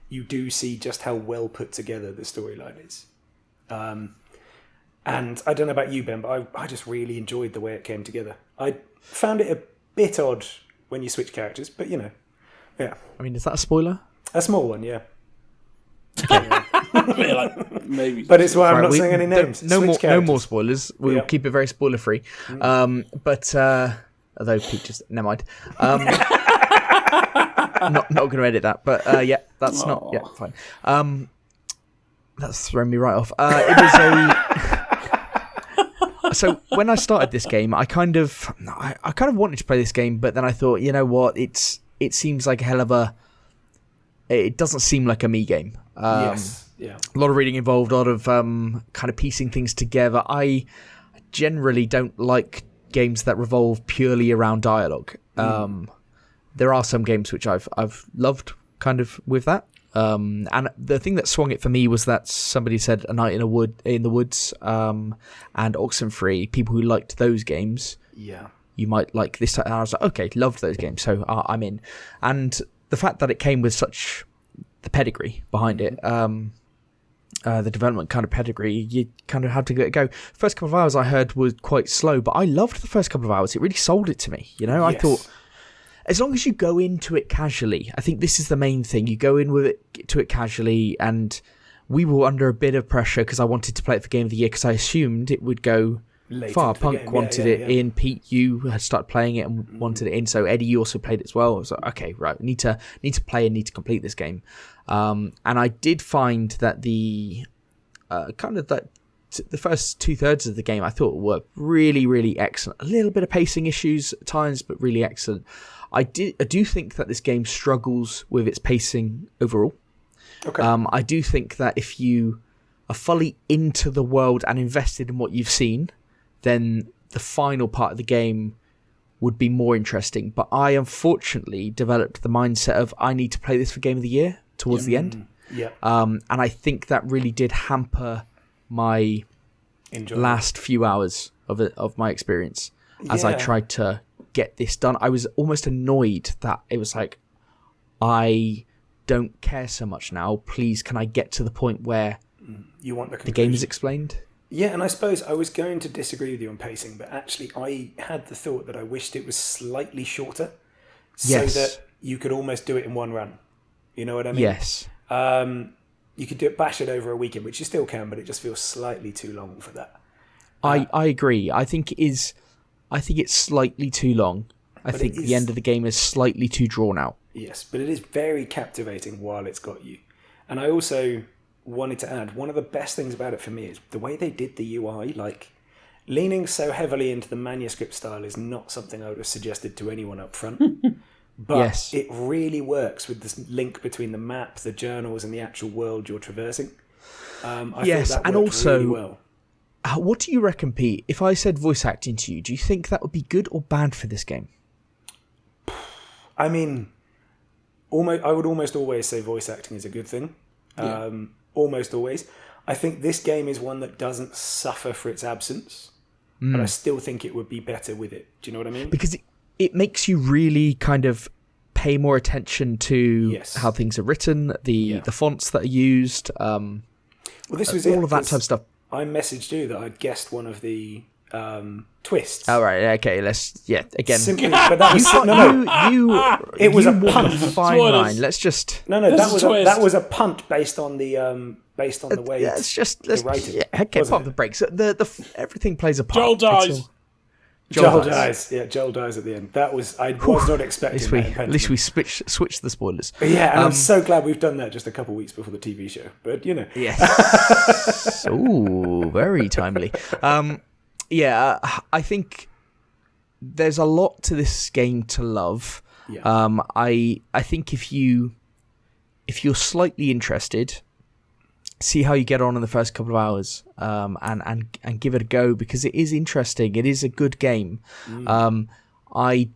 you do see just how well put together the storyline is. And I don't know about you, Ben, but I just really enjoyed the way it came together. I found it a bit odd when you switch characters, but yeah. I mean, is that a spoiler? A small one, yeah. Yeah, like, maybe. But it's why I'm not we- saying any names. No Switch more characters. spoilers. We'll Yeah. keep it very spoiler free. But although Pete just never mind. Not going to edit that. But yeah, that's not. Yeah, fine. That's thrown me right off. It was a. So when I started this game, I kind of wanted to play this game, but then I thought, you know what? It seems like a hell of a. It doesn't seem like a me game. Yes. Yeah. A lot of reading involved, a lot of kind of piecing things together. I generally don't like games that revolve purely around dialogue. There are some games which I've loved kind of with that. And the thing that swung it for me was that somebody said A Night in the Woods and Oxenfree, people who liked those games. Yeah. You might like this. And I was like, okay, loved those games, so I'm in. And the fact that it came with such the pedigree behind it, the development kind of pedigree, you kind of had to go. First couple of hours I heard was quite slow, but I loved the first couple of hours. It really sold it to me. You know, I thought as long as you go into it casually, I think this is the main thing. You go in with it casually, and we were under a bit of pressure because I wanted to play it for Game of the Year because I assumed it would go Late far. into the Punk game. wanted Yeah. it in. Pete, you had started playing it and wanted it in. So Eddie, you also played it as well. I was like, okay, right, need to play and need to complete this game. And I did find that the the first 2/3 of the game I thought were really, really excellent. A little bit of pacing issues at times, but really excellent. I do think that this game struggles with its pacing overall. Okay. I do think that if you are fully into the world and invested in what you've seen, then the final part of the game would be more interesting. But I unfortunately developed the mindset of I need to play this for Game of the Year towards the end. Yeah. And I think that really did hamper my last few hours of my experience as I tried to get this done. I was almost annoyed that it was like, I don't care so much now. Please, can I get to the point where You want the game is explained? Yeah, and I suppose I was going to disagree with you on pacing, but actually I had the thought that I wished it was slightly shorter so that you could almost do it in one run. You know what I mean? Yes. You could bash it over a weekend, which you still can, but it just feels slightly too long for that. I agree. I think it's slightly too long. I think the end of the game is slightly too drawn out. Yes, but it is very captivating while it's got you. And I also wanted to add, one of the best things about it for me is the way they did the UI. Like, leaning so heavily into the manuscript style is not something I would have suggested to anyone up front. But it really works with this link between the map, the journals, and the actual world you're traversing. I thought that worked really well. What do you reckon, Pete? If I said voice acting to you, do you think that would be good or bad for this game? I mean, I would almost always say voice acting is a good thing. Almost always. I think this game is one that doesn't suffer for its absence, but I still think it would be better with it. Do you know what I mean? Because it makes you really kind of pay more attention to how things are written, the fonts that are used, well, this was all of that type of stuff. I messaged you that I'd guessed one of the twists. All right, okay, again. Simply, but that was it was a punt. Fine line. Let's just that was a punt based on the way. Let's writing. Pump the brakes. The everything plays a part. Joel dies. Joel dies. Yeah, Joel dies at the end. I was not expecting that. At least we switched the spoilers. Yeah, and I'm so glad we've done that just a couple of weeks before the TV show. But you know. Yes. Ooh, very timely. I think there's a lot to this game to love. Yeah. I think if you're slightly interested, see how you get on in the first couple of hours, and give it a go, because it is interesting. It is a good game. I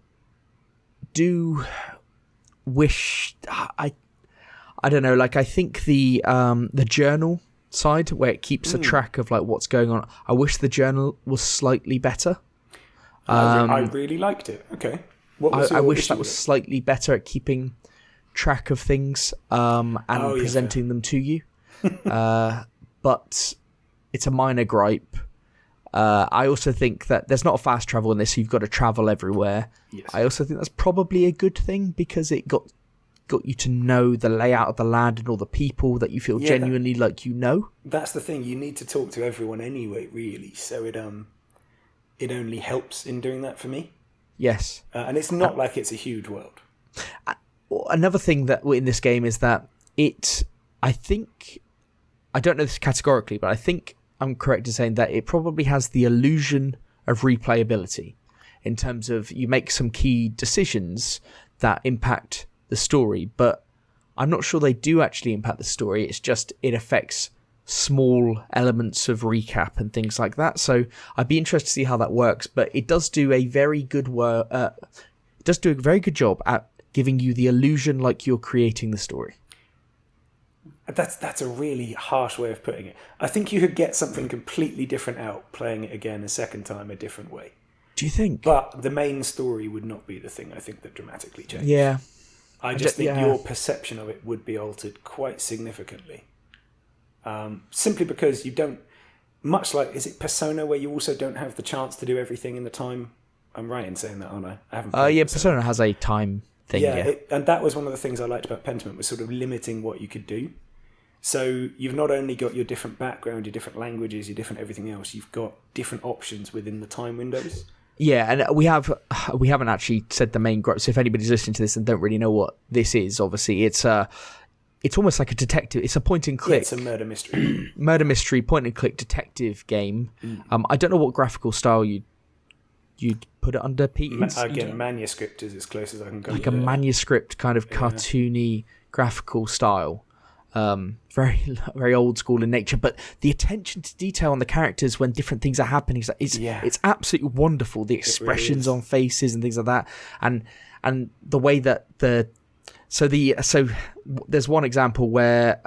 do wish I don't know. Like, I think the journal side where it keeps a track of like what's going on. I wish the journal was slightly better. I really liked it. Okay. I wish that was slightly better at keeping track of things and presenting them to you. But it's a minor gripe. I also think that there's not a fast travel in this, so you've got to travel everywhere. Yes. I also think that's probably a good thing, because it got got you to know the layout of the land and all the people that you feel genuinely like you know. That's the thing. You need to talk to everyone anyway, really. So it only helps in doing that for me. Yes. And it's not like it's a huge world. Another thing that in this game is that I don't know this categorically, but I think I'm correct in saying that it probably has the illusion of replayability in terms of you make some key decisions that impact the story, but I'm not sure they do actually impact the story. It's just it affects small elements of recap and things like that. So I'd be interested to see how that works, but it does do a very good job at giving you the illusion like you're creating the story. That's a really harsh way of putting it. I think you could get something completely different out playing it again a second time a different way. Do you think? But the main story would not be the thing I think that dramatically changed. Yeah. I just think your perception of it would be altered quite significantly. Simply because you don't, much like, is it Persona where you also don't have the chance to do everything in the time? I'm right in saying that, aren't I? I haven't played Persona has a time thing. Yeah. And that was one of the things I liked about Pentiment, was sort of limiting what you could do. So you've not only got your different background, your different languages, your different everything else, you've got different options within the time windows. Yeah, and we haven't actually said the main gripe. So if anybody's listening to this and don't really know what this is, obviously it's almost like a detective. It's a point and click. Yeah, it's a murder mystery. Murder mystery point and click detective game. I don't know what graphical style you'd put it under, Pete. Again, manuscript is as close as I can go. Like a manuscript kind of cartoony graphical style. Very, very old school in nature, but the attention to detail on the characters when different things are happening it's absolutely wonderful. The expressions on faces and things like that, and the way that so there's one example where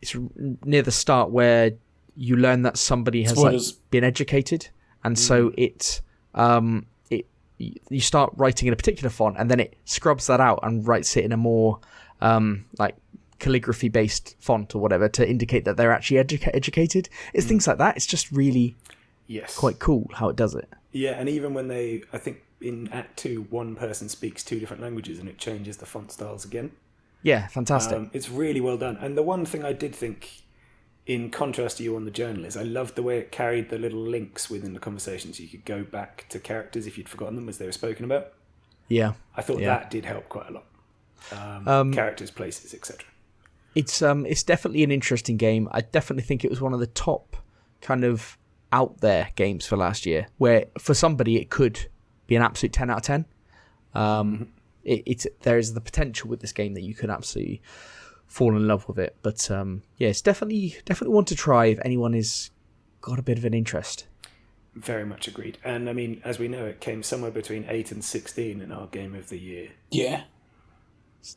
it's near the start where you learn that somebody has been educated, and so you start writing in a particular font, and then it scrubs that out and writes it in a more like calligraphy based font or whatever to indicate that they're actually educated. It's things like that. It's just really quite cool how it does it. Yeah, and even when I think in Act 2, one person speaks 2 different languages and it changes the font styles again. Yeah, fantastic. It's really well done. And the one thing I did think, in contrast to you on the journal, is I loved the way it carried the little links within the conversations. You could go back to characters if you'd forgotten them as they were spoken about. Yeah. I thought that did help quite a lot. Characters, places, etc. It's definitely an interesting game. I definitely think it was one of the top kind of out there games for last year, where for somebody it could be an absolute 10 out of 10. There is the potential with this game that you could absolutely fall in love with it. But it's definitely one to try if anyone has got a bit of an interest. Very much agreed. And I mean, as we know, it came somewhere between 8 and 16 in our game of the year. Yeah.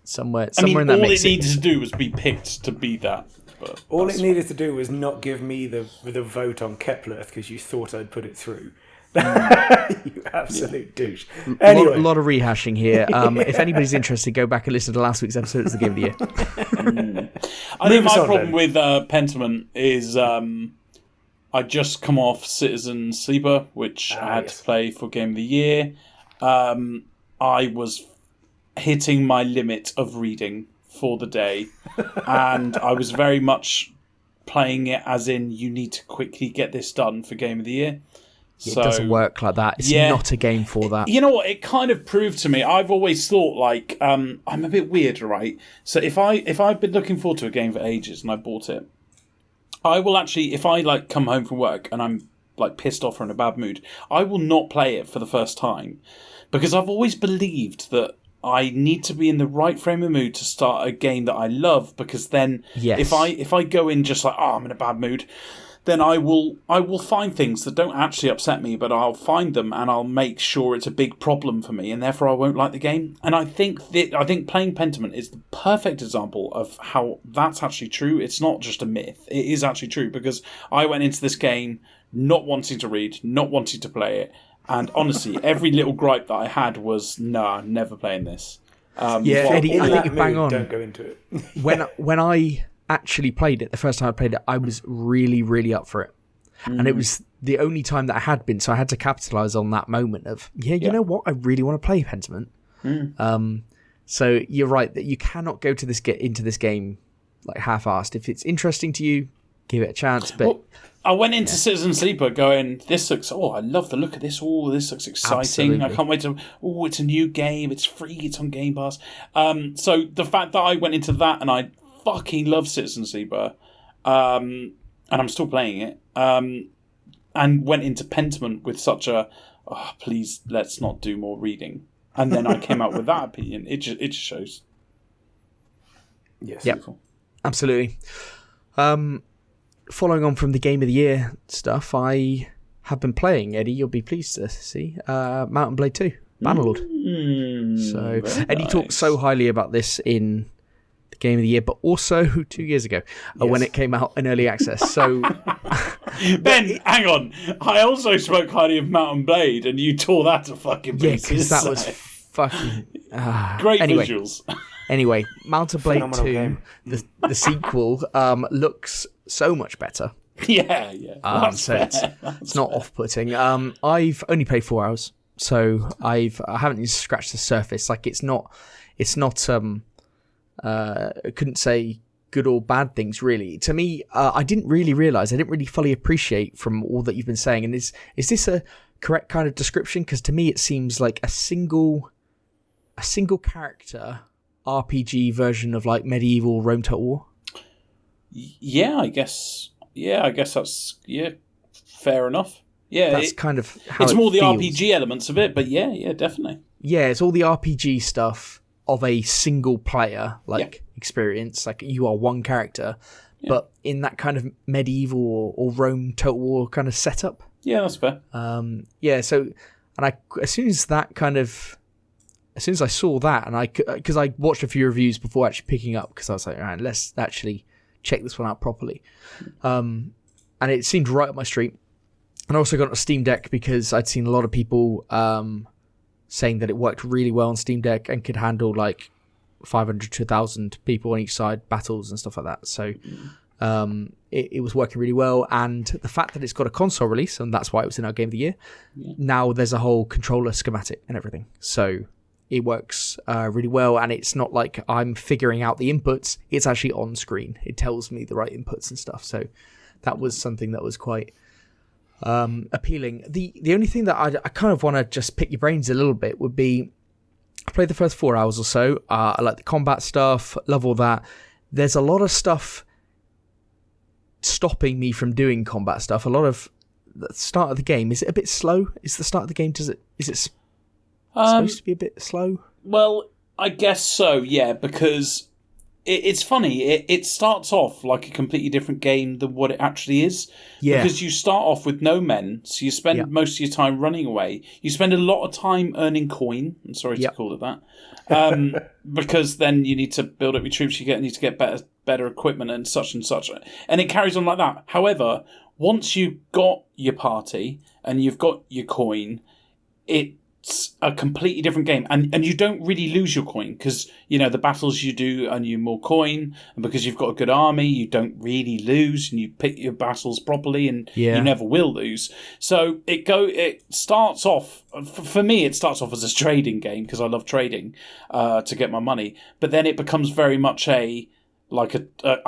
Somewhere in that all mix. It needed to do was be picked to be that. But all it needed to do was not give me the vote on Kepler because you thought I'd put it through. You absolute douche. Anyway. A lot of rehashing here. If anybody's interested, go back and listen to last week's episode. It's the game of the year. I think my problem with Pentiment is I just come off Citizen Sleeper, which I had to play for game of the year. I was hitting my limit of reading for the day, and I was very much playing it as in you need to quickly get this done for game of the year. It doesn't work like that. It's not a game for that. You know what? It kind of proved to me. I've always thought like I'm a bit weird, right? So if I've been looking forward to a game for ages and I bought it, I will actually, if I like come home from work and I'm like pissed off or in a bad mood, I will not play it for the first time because I've always believed that I need to be in the right frame of mood to start a game that I love, because then if I go in just like, I'm in a bad mood, then I will find things that don't actually upset me, but I'll find them and I'll make sure it's a big problem for me, and therefore I won't like the game. And I think playing Pentiment is the perfect example of how that's actually true. It's not just a myth. It is actually true, because I went into this game not wanting to read, not wanting to play it. And honestly, every little gripe that I had was, never playing this. Eddie, I think you bang on. Don't go into it. when I actually played it, the first time I played it, I was really, really up for it. And it was the only time that I had been, so I had to capitalise on that moment of, you know what, I really want to play Pentiment. So you're right that you cannot go to into this game like half-assed. If it's interesting to you, give it a chance. But well, I went into Citizen Sleeper going, this looks, I love the look of this. Oh, this looks exciting. Absolutely. I can't wait to, it's a new game. It's free. It's on Game Pass. So the fact that I went into that and I fucking love Citizen Sleeper, and I'm still playing it, and went into Pentiment with such a, please, let's not do more reading. And then I came out with that opinion. It just shows. Yes. Yeah, absolutely. Following on from the Game of the Year stuff, I have been playing, Eddie, you'll be pleased to see, Mountain Blade 2, Bannerlord. So Eddie talked so highly about this in the Game of the Year, but also 2 years ago when it came out in early access. So Ben, hang on. I also spoke highly of Mountain Blade, and you tore that to fucking pieces. Yeah, because that was fucking... Great visuals. Anyway, Mountain Blade Phenomenal 2, game. the sequel, looks so much better. Yeah. So it's not off-putting. I've only played 4 hours, so I haven't even scratched the surface. Like it's not. I couldn't say good or bad things really. To me, I didn't really fully appreciate from all that you've been saying. And is this a correct kind of description? Because to me, it seems like a single character RPG version of like medieval Rome Total War. Yeah, I guess that's fair enough. Yeah, that's kind of how it's it more the feels. RPG elements of it, but yeah, definitely. Yeah, it's all the RPG stuff of a single player experience. Like you are one character, but in that kind of medieval or Rome Total War kind of setup. Yeah, that's fair. So, and as soon as I saw that, and because I watched a few reviews before actually picking up, because I was like, all right, let's actually check this one out properly. And it seemed right up my street. And I also got a Steam Deck because I'd seen a lot of people saying that it worked really well on Steam Deck and could handle like 500 to 1,000 people on each side, battles and stuff like that. So it was working really well. And the fact that it's got a console release, and that's why it was in our Game of the Year, now there's a whole controller schematic and everything. So it works really well, and it's not like I'm figuring out the inputs. It's actually on screen. It tells me the right inputs and stuff. So that was something that was quite appealing. The only thing that I kind of want to just pick your brains a little bit would be, I played the first 4 hours or so. I like the combat stuff, love all that. There's a lot of stuff stopping me from doing combat stuff. A lot of the start of the game, is it a bit slow? Is the start of the game, is it supposed to be a bit slow? Well, I guess so, yeah, because it's funny. It starts off like a completely different game than what it actually is. Yeah. Because you start off with no men, so you spend most of your time running away. You spend a lot of time earning coin. I'm sorry to call it that. Because then you need to build up your troops. You need to get better equipment and such. And it carries on like that. However, once you've got your party and you've got your coin, it's a completely different game, and you don't really lose your coin because the battles you do earn you more coin, and because you've got a good army, you don't really lose, and you pick your battles properly, and you never will lose. So it starts off, for me, it starts off as a trading game because I love trading to get my money, but then it becomes very much I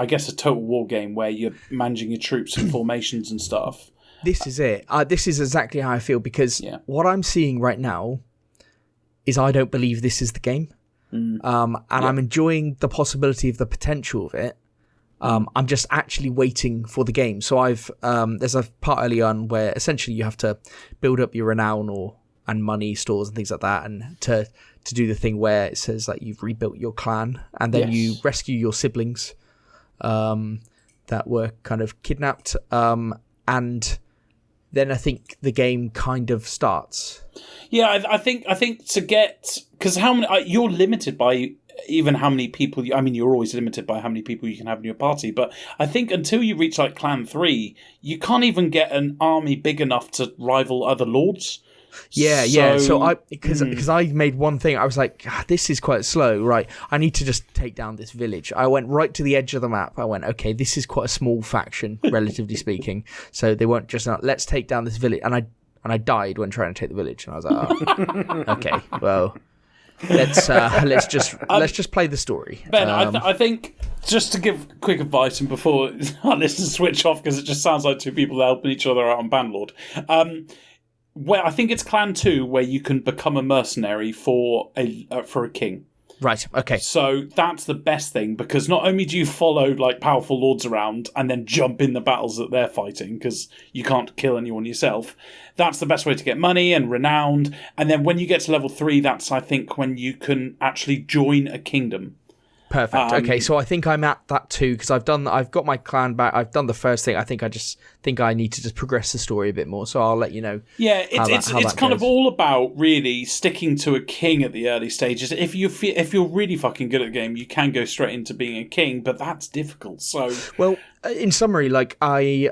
guess a total war game where you're managing your troops and formations and stuff. This is it. This is exactly how I feel, because what I'm seeing right now is I don't believe this is the game. I'm enjoying the possibility of the potential of it. I'm just actually waiting for the game. So there's a part early on where essentially you have to build up your renown and money stores and things like that, and to do the thing where it says like you've rebuilt your clan, and then you rescue your siblings that were kind of kidnapped, and then I think the game kind of starts. Yeah, I think to get, because how many you're limited by even how many people. You're always limited by how many people you can have in your party. But I think until you reach like Clan 3, you can't even get an army big enough to rival other lords. Yeah. So because I made one thing, I was like, this is quite slow, right? I need to just take down this village. I went right to the edge of the map. I went, okay, this is quite a small faction, relatively speaking. So they weren't just let's take down this village. And I died when trying to take the village, and I was like, oh, okay, well, let's just play the story. Ben, I think just to give quick advice and before our listeners switch off because it just sounds like two people helping each other out on Banlord. Where I think it's Clan 2 where you can become a mercenary for a king. Right, okay. So that's the best thing because not only do you follow like powerful lords around and then jump in the battles that they're fighting because you can't kill anyone yourself, that's the best way to get money and renowned. And then when you get to level 3, that's I think when you can actually join a kingdom. Perfect. Okay, so I think I'm at that too because I've got my clan back. I've done the first thing. I think I need to just progress the story a bit more. So I'll let you know. Yeah, it's kind of all about really sticking to a king at the early stages. If you're really fucking good at the game, you can go straight into being a king, but that's difficult. So well, in summary, like I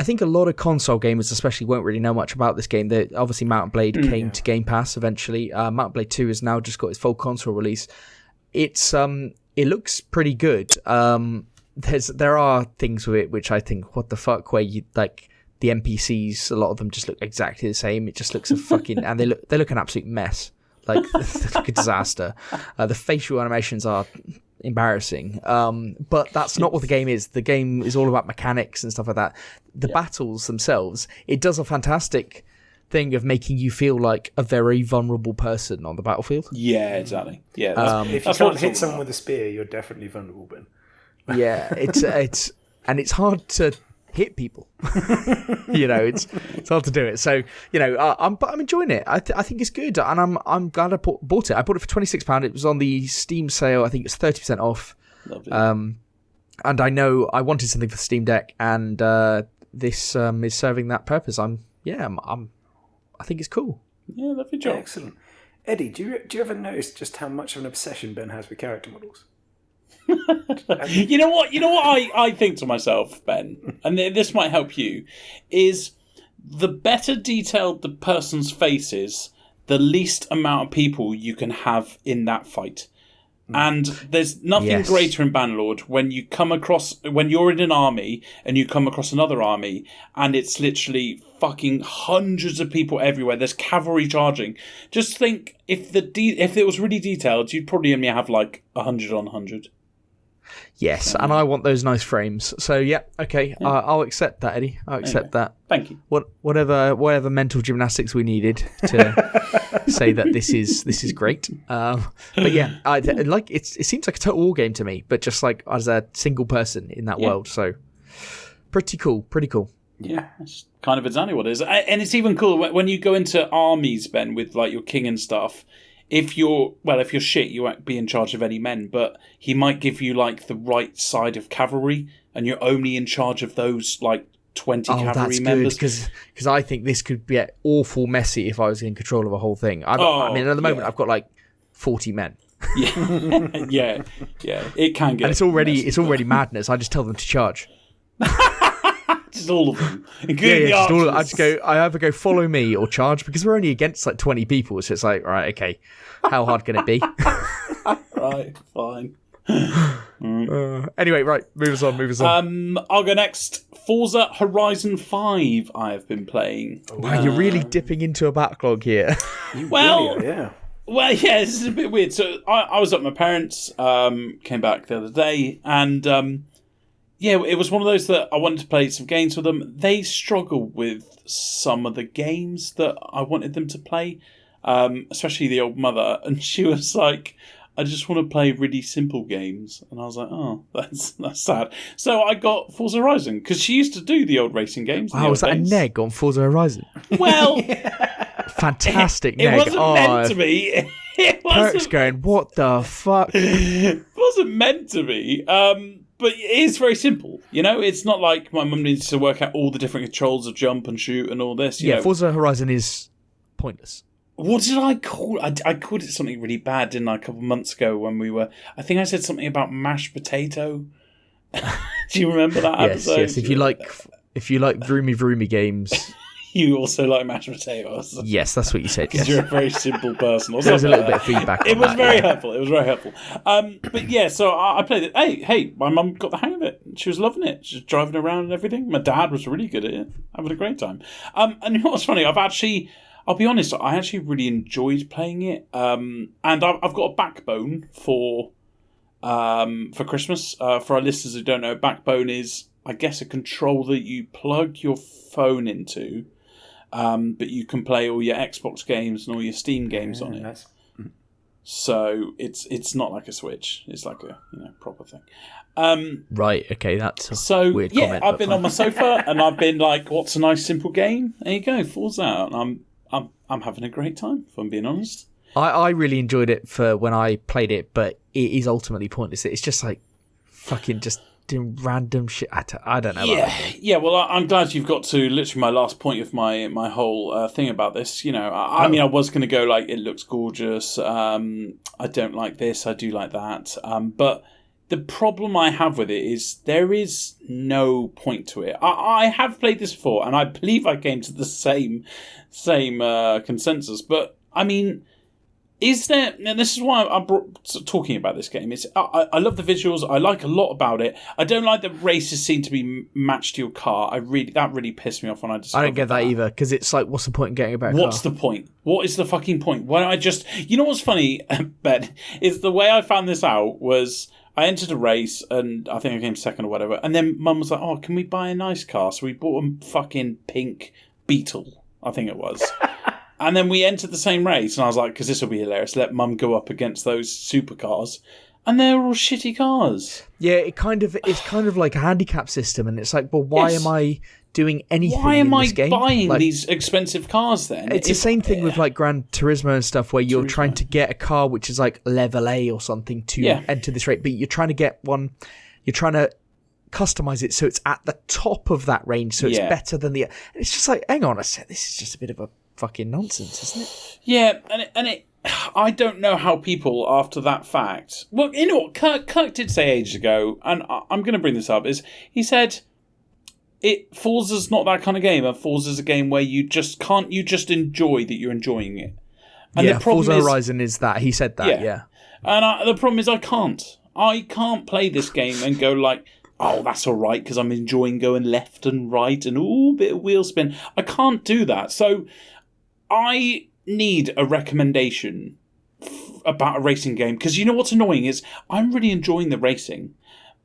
think a lot of console gamers especially won't really know much about this game. Obviously Mount and Blade came to Game Pass eventually. Mount and Blade 2 has now just got its full console release. It looks pretty good. There are things with it which I think what the fuck where you like the NPCs, a lot of them just look exactly the same. It just looks a fucking and they look an absolute mess. Like they look a disaster. The facial animations are embarrassing. But that's not what the game is. The game is all about mechanics and stuff like that. The battles themselves, it does a fantastic thing of making you feel like a very vulnerable person on the battlefield. Yeah, exactly. Yeah, if you can't hit someone with a spear, you're definitely vulnerable, Ben. Yeah, it's hard to hit people. It's hard to do it. So I'm enjoying it. I think it's good, and I'm glad I bought it. I bought it for £26. It was on the Steam sale. I think it's 30% off. Lovely. And I know I wanted something for Steam Deck, and this is serving that purpose. I think it's cool. Yeah, lovely job. Excellent. Eddie, do you ever notice just how much of an obsession Ben has with character models? You know what I think to myself, Ben, and this might help you, is the better detailed the person's face is, the least amount of people you can have in that fight. And there's nothing greater in Banlord when you're in an army and you come across another army and it's literally fucking hundreds of people everywhere. There's cavalry charging. Just think if it was really detailed, you'd probably only have like 100 on 100. Yes, and I want those nice frames. So okay, I'll accept that, Eddie. I'll accept that. Thank you. Whatever mental gymnastics we needed to say that this is great. But yeah, it seems like a total war game to me, but just like as a single person in that world. So pretty cool. Yeah, that's kind of exactly what it is, and it's even cool when you go into armies, Ben, with like your king and stuff. If you're shit, you won't be in charge of any men, but he might give you like the right side of cavalry, and you're only in charge of those like 20 cavalry members. Because I think this could be awful messy if I was in control of a whole thing. I mean, at the moment I've got like 40 men. Yeah, it can get. And it's already madness. I just tell them to charge. Just all of them, including the archers. I either go follow me or charge because we're only against like 20 people. So it's like, right, okay, how hard can it be? Right, fine. Anyway, right, move us on. I'll go next. Forza Horizon 5 I have been playing. Wow, you're really dipping into a backlog here. Well, this is a bit weird. So I was at my parents', came back the other day, and it was one of those that I wanted to play some games with them. They struggle with some of the games that I wanted them to play, especially the old mother. And she was like, I just want to play really simple games. And I was like, oh, that's sad. So I got Forza Horizon, because she used to do the old racing games. Wow, was that a neg on Forza Horizon? Well... Fantastic neg. It wasn't meant to be. Perk's going, what the fuck? It wasn't meant to be. But it is very simple, It's not like my mum needs to work out all the different controls of jump and shoot and all this. Forza Horizon is pointless. What did I call it? I called it something really bad, didn't I, a couple of months ago when we were... I think I said something about mashed potato. Do you remember that episode? Yes. If you like vroomy games... You also like mashed potatoes. Yes, that's what you said. Because you're a very simple person. There was a little bit of feedback. It was very helpful. But yeah, so I played it. Hey, my mum got the hang of it. She was loving it. She was driving around and everything. My dad was really good at it, having a great time. And you know what's funny? I'll be honest, I actually really enjoyed playing it. And I've got a Backbone for Christmas. For our listeners who don't know, Backbone is, I guess, a controller you plug your phone into, but you can play all your Xbox games and all your Steam games on it. Nice. So it's not like a Switch; it's like a proper thing. Right. Okay. That's a So weird yeah, comment. I've but been fine. on my sofa and I've been like, "What's a nice simple game?" There you go, Forza out, and I'm having a great time. If I'm being honest. I really enjoyed it for when I played it, but it is ultimately pointless. It's just like fucking just doing random shit. I don't know. About that. Yeah. Well, I'm glad you've got to literally my last point of my whole thing about this. I mean, I was going to go like, it looks gorgeous. I don't like this. I do like that. But the problem I have with it is there is no point to it. I have played this before, and I believe I came to the same consensus. But I mean, is there? And this is why I'm talking about this game. I love the visuals. I like a lot about it. I don't like that races seem to be matched to your car. That really pissed me off when I discovered I don't get that either, because it's like, what's the point in getting a better car? What's the point? What is the fucking point? Why don't I just... You know what's funny, Ben, is the way I found this out was I entered a race and I think I came second or whatever, and then Mum was like, oh, can we buy a nice car? So we bought a fucking pink Beetle, I think it was. And then we entered the same race, and I was like, because this will be hilarious, let Mum go up against those supercars. And they're all shitty cars. Yeah, it's kind of like a handicap system, and it's like, well, why am I doing anything Why am in this I game? buying Like, these expensive cars then? It's the same thing with like Gran Turismo and stuff, where you're trying to get a car which is like level A or something to enter this rate, but you're trying to get one, you're trying to customize it so it's at the top of that range, so it's better than the... It's just like, hang on a sec, this is just a bit of a fucking nonsense, isn't it? Yeah, and it I don't know how people, after that fact... Well, you know what Kirk did say ages ago, and I'm going to bring this up, is he said... Forza's not that kind of game, and Forza's a game where you just enjoy that you're enjoying it. And yeah, the problem Forza is, Horizon is that. He said that, yeah. And the problem is I can't play this game and go like, oh, that's all right, because I'm enjoying going left and right and a bit of wheel spin. I can't do that. So I need a recommendation about a racing game, because you know what's annoying is I'm really enjoying the racing,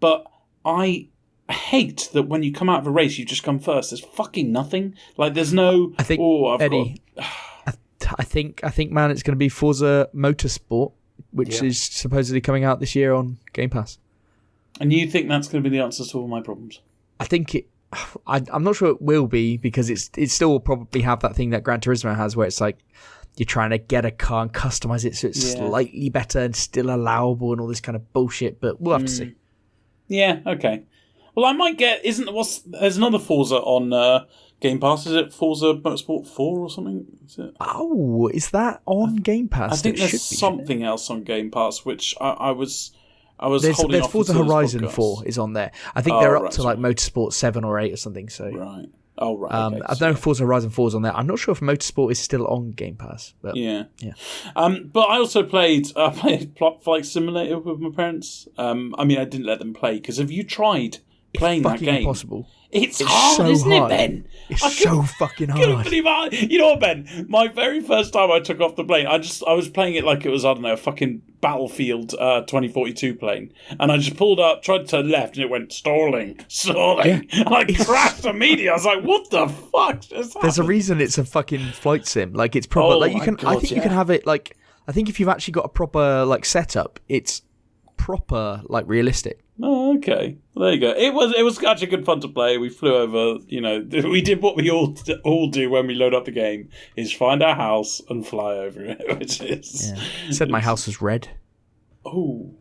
but I hate that when you come out of a race you just come first. There's fucking nothing. Like there's no... I think, Eddie, I think, man, it's going to be Forza Motorsport, which is supposedly coming out this year on Game Pass. And you think that's going to be the answer to all my problems? I think it... I'm not sure it will be, because it still will probably have that thing that Gran Turismo has, where it's like you're trying to get a car and customize it so it's slightly better and still allowable and all this kind of bullshit, but we'll have to see. Yeah, okay. Well, I might get... There's another Forza on Game Pass. Is it Forza Motorsport 4 or something? Is it? Oh, is that on Game Pass? I think there's something else on Game Pass, which I was holding There's off Forza until this Horizon podcast. 4 is on there. I think they're up to like Motorsport 7 or 8 or something. So Right. Oh, right. Okay. I don't know if Forza Horizon 4 is on there. I'm not sure if Motorsport is still on Game Pass. But Yeah. Yeah. But I also played Flight Simulator with my parents. I mean, I didn't let them play, because have you tried playing that fucking game? impossible. It's hard, so isn't hard. it, Ben? It's so fucking couldn't hard. believe you know what, Ben? My very first time I took off the plane, I was playing it like it was, I don't know, a fucking Battlefield 2042 plane, and I just pulled up, tried to turn left, and it went stalling, and I crashed immediately. I was like, "What the fuck just happened?" There's a reason it's a fucking flight sim. Like it's proper. Oh like you my can. I God, think you can have it. Like I think if you've actually got a proper like setup, it's proper like realistic. Oh, okay. Well, there you go. It was actually good fun to play. We flew over. We did what we all do when we load up the game: is find our house and fly over it. Which is Said my house was red. Oh,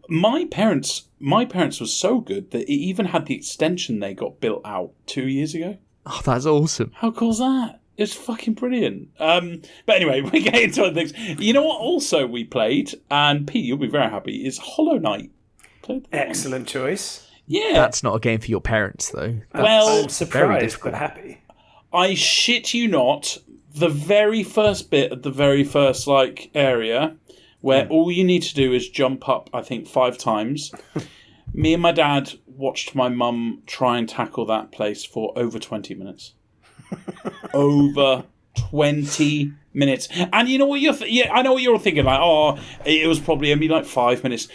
my parents were so good that it even had the extension they got built out 2 years ago. Oh, that's awesome. How cool's that? It's fucking brilliant. But anyway, we get into other things. You know what? Also, we played, and Pete, you'll be very happy. Is Hollow Knight. Excellent choice. Yeah, That's not a game for your parents, though. well, I'm surprised but happy. I shit you not. The very first bit of the very first area where all you need to do is jump up, I think 5 times. Me and my dad watched my mum try and tackle that place for over 20 minutes. Over 20 minutes. And you know what I know what you're thinking, like, oh, it was probably only like 5 minutes.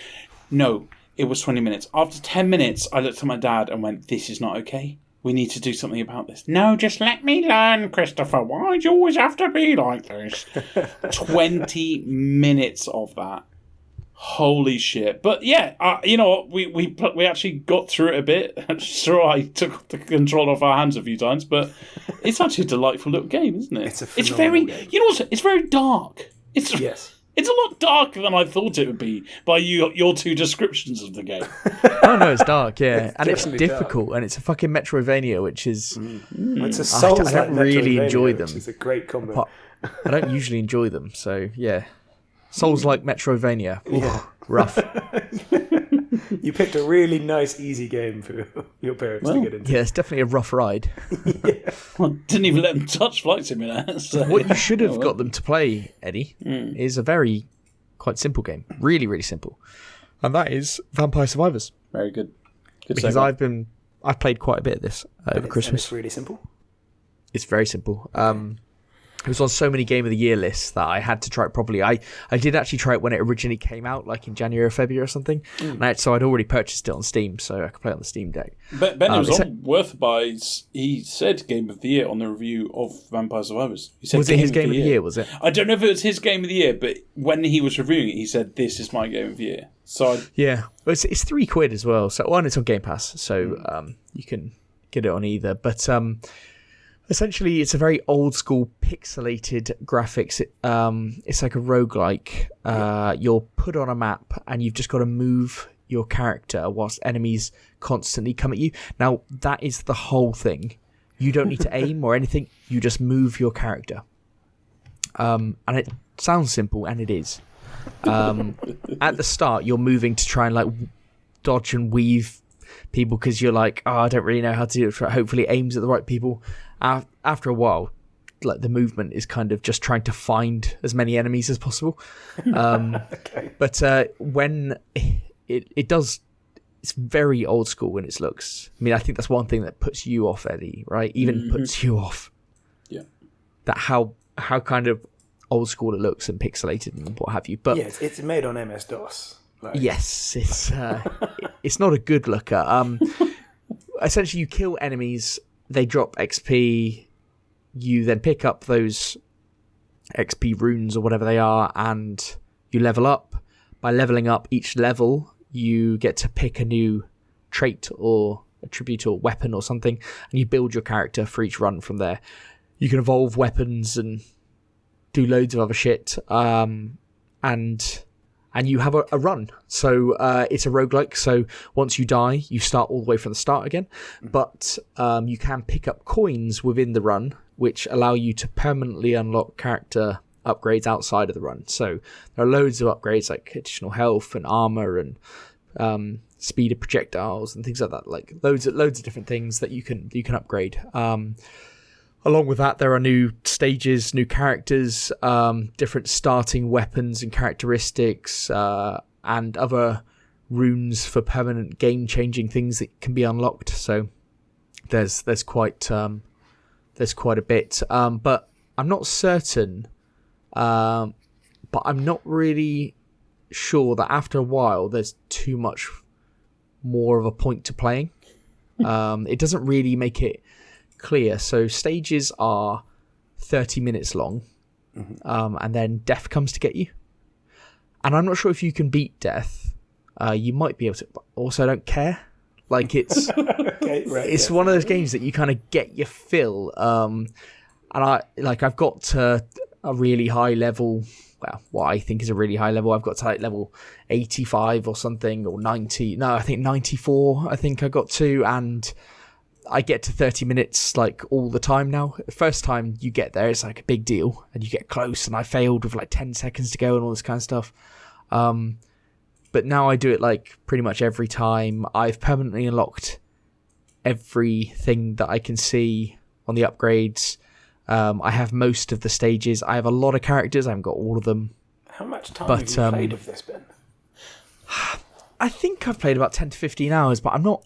No, it was 20 minutes. After 10 minutes, I looked at my dad and went, this is not okay. We need to do something about this. No, just let me learn, Christopher. Why do you always have to be like this? 20 minutes of that. Holy shit. But yeah, you know what? We actually got through it a bit. Sure, I took the control off our hands a few times, but it's actually a delightful little game, isn't it? It's very game. You know what? It's very dark. Yes. It's a lot darker than I thought it would be by your two descriptions of the game. Oh no, it's dark, yeah, and it's difficult, and it's a fucking Metroidvania, which is. It's a Souls. I don't really enjoy them. It's a great combo. I don't usually enjoy them, so yeah. Souls-like Metroidvania, rough. You picked a really nice, easy game for your parents to get into. Yeah, it's definitely a rough ride. I didn't even let them touch Flight Simulator. So. What you should have got them to play, Eddie, is a very quite simple game. Really, really simple. And that is Vampire Survivors. Very good. Because segment. I've played quite a bit of this over Christmas. It's really simple. It's very simple. It was on so many Game of the Year lists that I had to try it properly. I did actually try it when it originally came out, like in January or February or something. So I'd already purchased it on Steam, so I could play it on the Steam Deck. Ben was on Worth Buys. He said Game of the Year on the review of Vampire Survivors. He said was it his Game of the Year, was it? I don't know if it was his Game of the Year, but when he was reviewing it, he said, this is my Game of the Year. So yeah, well, it's £3 as well. So one, it's on Game Pass, so you can get it on either. But essentially, it's a very old school pixelated graphics. It's like a roguelike. You're put on a map and you've just got to move your character whilst enemies constantly come at you. Now, that is the whole thing. You don't need to aim or anything. You just move your character. And it sounds simple, and it is. At the start, you're moving to try and like dodge and weave people because you're like, oh, I don't really know how to do it. Hopefully aims at the right people. After a while, like the movement is kind of just trying to find as many enemies as possible. Okay. But when it does, it's very old school when it looks. I mean, I think that's one thing that puts you off, Eddie, right? Even puts you off. Yeah. That how kind of old school it looks and pixelated and what have you. But yeah, it's made on MS-DOS. Yes, it's not a good looker. Essentially, you kill enemies. They drop XP, you then pick up those XP runes or whatever they are, and you level up. By leveling up each level, you get to pick a new trait or attribute or weapon or something, and you build your character for each run from there. You can evolve weapons and do loads of other shit, and you have a run. So it's a roguelike, so once you die, you start all the way from the start again. But you can pick up coins within the run, which allow you to permanently unlock character upgrades outside of the run. So there are loads of upgrades like additional health and armor and speed of projectiles and things like that. Like loads of different things that you can upgrade. Along with that, there are new stages, new characters, different starting weapons and characteristics, and other runes for permanent game-changing things that can be unlocked. So there's quite a bit, but I'm not certain. But I'm not really sure that after a while there's too much more of a point to playing. It doesn't really make it clear. So stages are 30 minutes long, and then death comes to get you. And I'm not sure if you can beat death. You might be able to, but also I don't care. Like it's it's one of those games that you kind of get your fill. And I've got to a really high level. Well, what I think is a really high level. I've got to like level 85 or something, or 90. No, I think 94. I think I got to, and I get to 30 minutes like all the time now. First time you get there, it's like a big deal, and you get close. And I failed with like 10 seconds to go and all this kind of stuff. But now I do it like pretty much every time. I've permanently unlocked everything that I can see on the upgrades. I have most of the stages. I have a lot of characters. I haven't got all of them. How much time have you played of this, Ben? I think I've played about 10 to 15 hours, but I'm not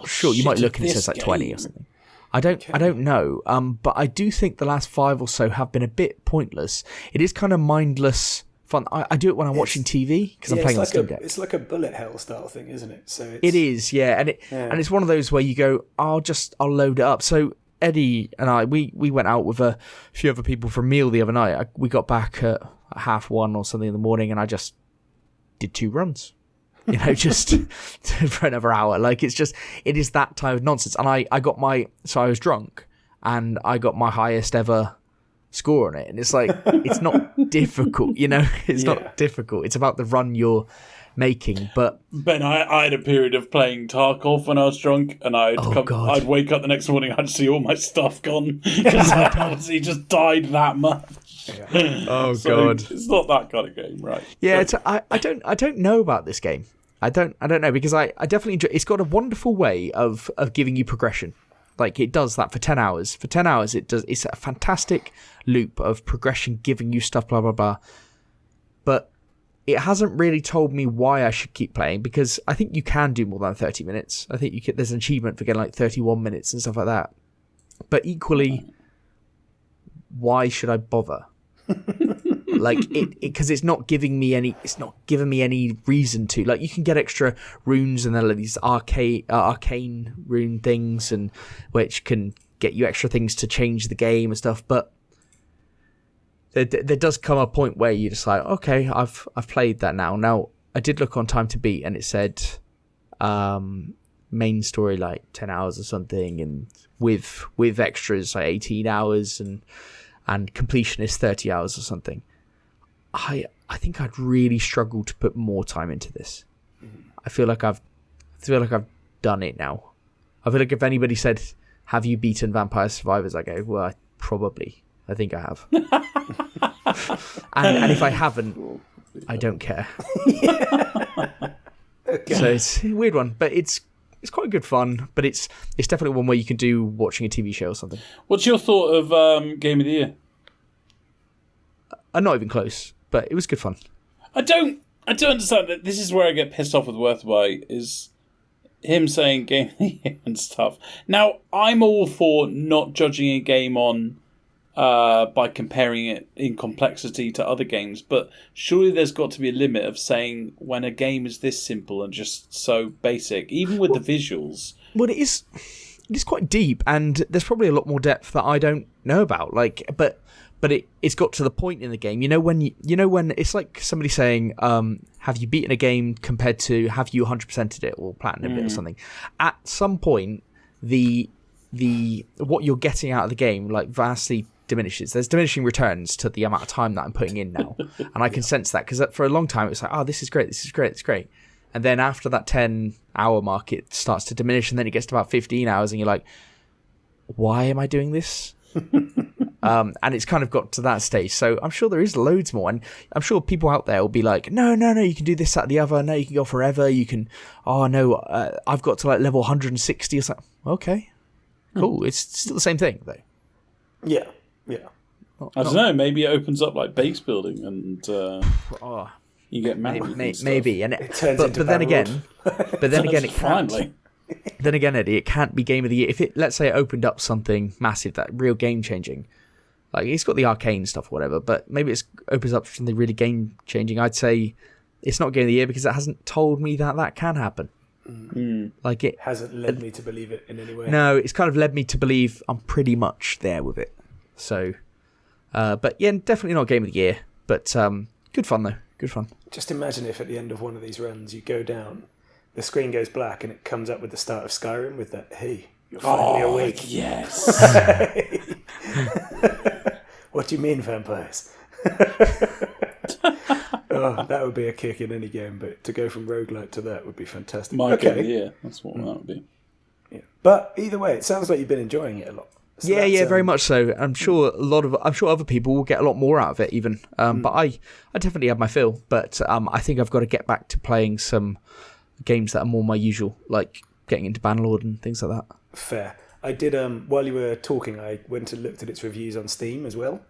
sure. You might look and it says like 20 or something. I don't know. But I do think the last 5 or so have been a bit pointless. It is kind of mindless fun. I do it when I'm watching TV because I'm playing on Steam Deck. It's like a bullet hell style thing, isn't it? So it is, yeah, and it's one of those where you go, I'll load it up. So Eddie and I, we went out with a few other people for a meal the other night. We got back at 1:30 or something in the morning, and I just did 2 runs. Just for another hour. Like, it is that type of nonsense. And I was drunk, and I got my highest ever score on it. And it's like, it's not difficult, it's not difficult. It's about the run you're making. But Ben, I had a period of playing Tarkov when I was drunk, and I'd wake up the next morning, I'd see all my stuff gone because I obviously just died that much. Yeah. Oh God, it's not that kind of game, right? Yeah, I don't know about this game. I don't know, because I definitely enjoy. It's got a wonderful way of giving you progression. Like, it does that for 10 hours. For 10 hours, it's a fantastic loop of progression, giving you stuff, blah blah blah. But it hasn't really told me why I should keep playing, because I think you can do more than 30 minutes. I think there's an achievement for getting like 31 minutes and stuff like that. But equally, why should I bother? Like, because it's not giving me any reason to. Like, you can get extra runes, and then like these arcane rune things, and which can get you extra things to change the game and stuff. But there does come a point where you're just like, okay, I've played that now. Now, I did look on Time to Beat, and it said main story like 10 hours or something, and with extras like 18 hours, and completion is 30 hours or something. I think I'd really struggle to put more time into this. I feel like I've done it now. I feel like if anybody said, "Have you beaten Vampire Survivors?" I go, "Well, I think I have." and if I haven't, I don't care. Okay. So it's a weird one, but it's quite good fun. But it's definitely one where you can do watching a TV show or something. What's your thought of Game of the Year? I'm not even close, but it was good fun. I don't understand that. This is where I get pissed off with Worthby, is him saying Game of the Year and stuff. Now, I'm all for not judging a game on by comparing it in complexity to other games, but surely there's got to be a limit of saying when a game is this simple and just so basic, even with the visuals. Well, it is quite deep, and there's probably a lot more depth that I don't know about. Like, but it's got to the point in the game. When it's like somebody saying, have you beaten a game compared to have you 100%ed it or platinumed it or something? At some point, the what you're getting out of the game like vastly diminishes. There's diminishing returns to the amount of time that I'm putting in now, and I can sense that, because for a long time it was like, oh, this is great, and then after that 10-hour mark, it starts to diminish, and then it gets to about 15 hours, and you're like, why am I doing this? And it's kind of got to that stage. So I'm sure there is loads more, and I'm sure people out there will be like, no, you can do this, that, the other. No, you can go forever. You can. Oh no, I've got to like level 160 or something. Okay, cool. It's still the same thing though. Yeah. I don't know. Maybe it opens up like base building, and you get maybe, and it turns into but then again, it finally. Then again, Eddie, it can't be Game of the Year. If it, let's say, it opened up something massive, that real game changing, like it's got the arcane stuff or whatever, but maybe it opens up something really game changing, I'd say it's not Game of the Year, because it hasn't told me that can happen. Like, it hasn't led me to believe it in any way. No, it's kind of led me to believe I'm pretty much there with it. So, but yeah, definitely not Game of the Year, but good fun though. Good fun. Just imagine if at the end of one of these runs you go down, the screen goes black, and it comes up with the start of Skyrim with that, hey, you're finally awake. Yes. What do you mean, vampires? That would be a kick in any game, but to go from roguelike to that would be fantastic. Yeah, that's what that would be. Yeah. But either way, it sounds like you've been enjoying it a lot. So yeah, very much so. I'm sure other people will get a lot more out of it even. But I definitely have my fill. But I think I've got to get back to playing some games that are more my usual, like getting into Bannerlord and things like that. Fair. I did, while you were talking, I went and looked at its reviews on Steam as well.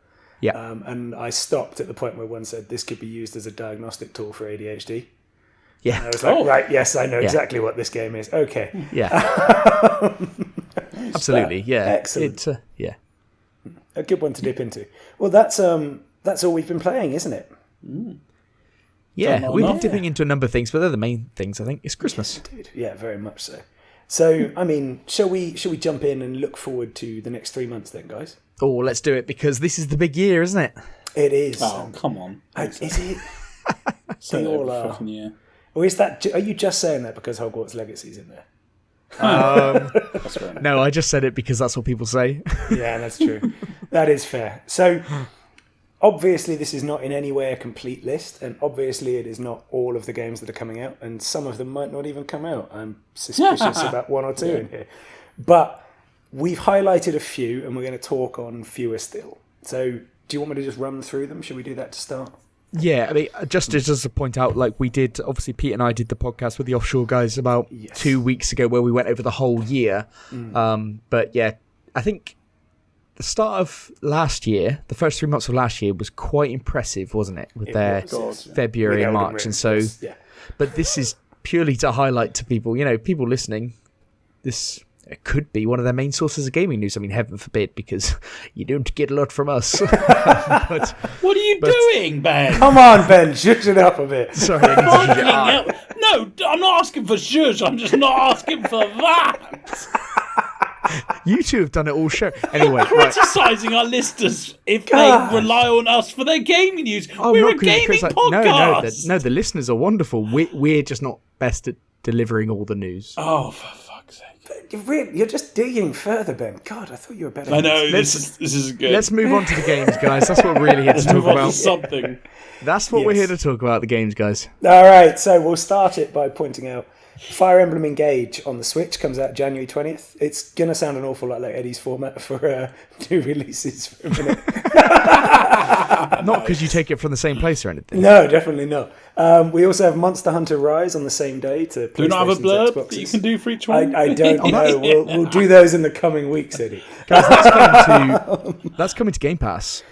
Yeah. And I stopped at the point where one said this could be used as a diagnostic tool for ADHD. Yeah. And I was like, right, yes, I know exactly what this game is. Okay. Yeah. Absolutely. Yeah. Excellent. Yeah. A good one to dip into. Well, that's all we've been playing, isn't it? Yeah. We've been dipping into a number of things, but they're the main things, I think. It's Christmas. Dude, yeah, very much so. So, I mean, shall we jump in and look forward to the next 3 months then, guys? Oh, let's do it, because this is the big year, isn't it? It is. Oh, come on. Is it? Say They that all every are. fucking year. Or is that? Are you just saying that because Hogwarts Legacy's in there? That's right. No, I just said it because that's what people say. Yeah, that's true. That is fair. So, obviously, this is not in any way a complete list, and obviously, it is not all of the games that are coming out, and some of them might not even come out. I'm suspicious about one or two in here. But we've highlighted a few, and we're going to talk on fewer still. So, do you want me to just run through them? Should we do that to start? Yeah, I mean, just to point out, like we did, obviously Pete and I did the podcast with the Offshore guys about 2 weeks ago where we went over the whole year. But yeah, I think the start of last year, the first 3 months of last year was quite impressive, wasn't it? With their February and March. And so, but this is purely to highlight to people, people listening, this... It could be one of their main sources of gaming news. I mean, heaven forbid, because you don't get a lot from us. What are you doing, Ben? Come on, Ben, shush it up a bit. Sorry, I need to Fucking hell. No, I'm not asking for shush. I'm just not asking for that. You two have done it all show. Anyway, right. Criticising our listeners if they rely on us for their gaming news. We're a gaming podcast. No, the listeners are wonderful. We're just not best at delivering all the news. Oh, for fuck's sake. You're just digging further, Ben. God, I thought you were better. I know, this is good. Let's move on to the games, guys. That's what we're really here to talk about. Something. That's what we're here to talk about, the games, guys. All right, so we'll start it by pointing out Fire Emblem Engage on the Switch comes out January 20th. It's going to sound an awful lot like Eddie's format for new releases for a minute. Not because you take it from the same place or anything. No, definitely not. We also have Monster Hunter Rise on the same day to PlayStation's Do you not have a blurb Xboxes. that you can do for each one? I don't know. We'll do those in the coming weeks, Eddie. Guys, that's coming to Game Pass.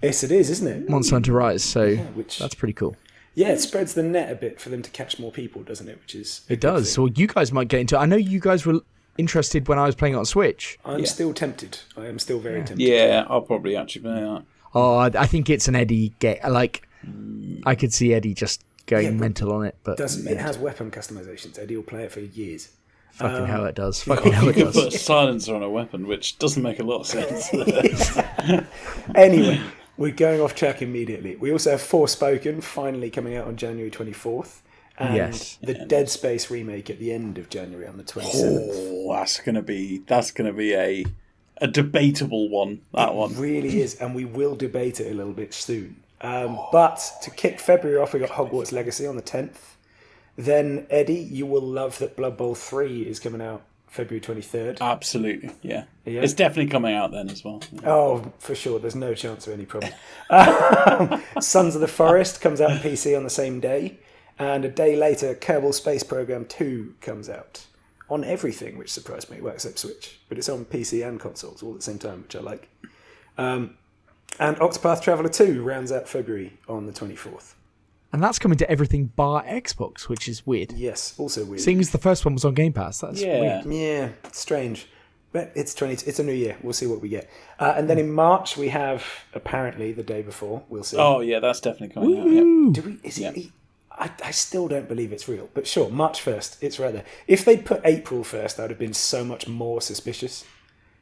Yes, it is, isn't it? Monster Hunter Rise, so which- that's pretty cool. Yeah, it spreads the net a bit for them to catch more people, doesn't it? Which is It does. So you guys might get into it. I know you guys were interested when I was playing it on Switch. I'm still tempted. I am still very tempted. Yeah, I'll probably actually play that. Oh, I think it's an Eddie get. Like, I could see Eddie just going mental on it, but It has weapon customizations. Eddie will play it for years. fucking hell it does. Fucking hell it You can put a does. silencer on a weapon, which doesn't make a lot of sense. Anyway, we're going off track immediately. We also have Forspoken finally coming out on January 24th. And the Dead Space remake at the end of January on the 27th. Oh, that's gonna be a debatable one. That one. It really is, and we will debate it a little bit soon. But to kick February off, we got Hogwarts Legacy on the 10th. Then, Eddie, you will love that Blood Bowl 3 is coming out February 23rd. Absolutely, yeah. It's definitely coming out then as well. Oh, for sure. There's no chance of any problem. Sons of the Forest comes out on PC on the same day. And a day later, Kerbal Space Program 2 comes out on everything, which surprised me. Well, except Switch. But it's on PC and consoles all at the same time, which I like. And Octopath Traveler 2 rounds out February on the 24th. And that's coming to everything bar Xbox, which is weird. Yes, also weird. Seeing as the first one was on Game Pass, that's weird. Yeah, strange. But it's a new year. We'll see what we get. And then in March, we have, apparently, the day before. We'll see. Oh, yeah, that's definitely coming out. Yeah. Do we? Is it? I still don't believe it's real. But sure, March 1st, it's right there. If they'd put April 1st, I would have been so much more suspicious.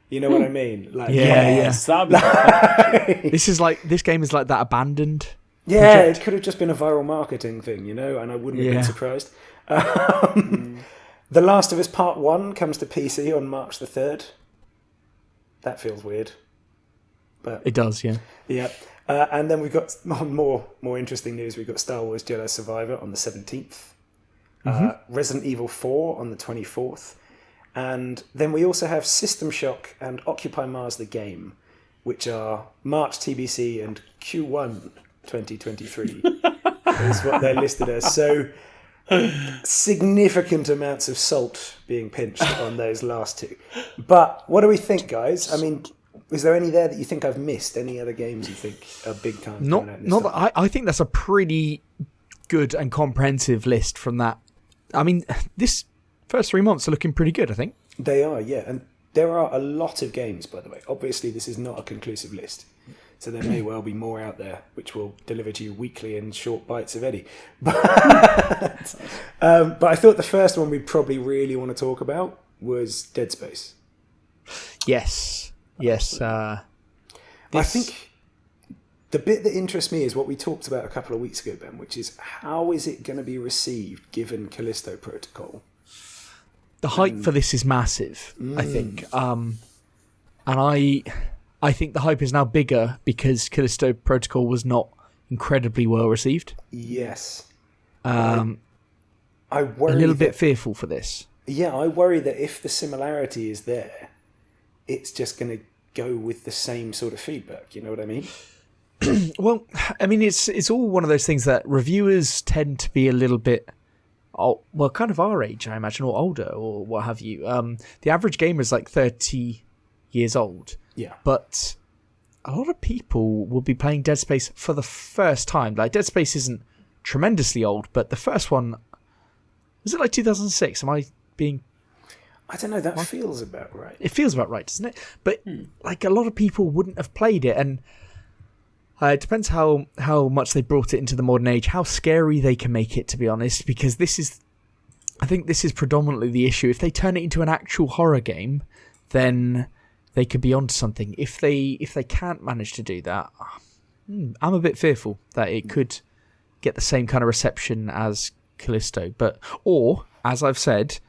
You know what I mean? Like, Yes, that'd be This game is like that abandoned. yeah, project. it could have just been a viral marketing thing, and I wouldn't have been surprised. The Last of Us Part 1 comes to PC on March the 3rd. That feels weird. But It does, yeah. yeah. And then we've got more interesting news. We've got Star Wars Jedi Survivor on the 17th. Resident Evil 4 on the 24th. And then we also have System Shock and Occupy Mars the Game, which are March TBC and Q1 2023 is what they're listed as. So significant amounts of salt being pinched on those last two. But what do we think, guys? I mean, is there any there that you think I've missed? Any other games you think are big time? I think that's a pretty good and comprehensive list from that. I mean, this first 3 months are looking pretty good, I think. They are, yeah. And there are a lot of games, by the way. Obviously, this is not a conclusive list. So there may well be more out there, which will deliver to you weekly in short bites of Eddie. But I thought the first one we'd probably really want to talk about was Dead Space. Yes. I think the bit that interests me is what we talked about a couple of weeks ago, Ben, which is how is it going to be received given Callisto Protocol? The hype for this is massive, I think. And I think the hype is now bigger because Callisto Protocol was not incredibly well received. Yes. I worry a little bit fearful for this. Yeah, I worry that if the similarity is there, it's just going to go with the same sort of feedback. You know what I mean? Well, I mean, it's all one of those things that reviewers tend to be a little bit, kind of our age, I imagine, or older, or what have you. The average gamer is like 30 years old. Yeah. But a lot of people will be playing Dead Space for the first time. Like, Dead Space isn't tremendously old, but the first one, was it like 2006? Am I being... I don't know, that feels about right. It feels about right, doesn't it? But like, a lot of people wouldn't have played it, and it depends how much they brought it into the modern age, how scary they can make it, to be honest, because I think this is predominantly the issue. If they turn it into an actual horror game, then they could be onto something. If they can't manage to do that, I'm a bit fearful that it could get the same kind of reception as Callisto. Or, as I've said,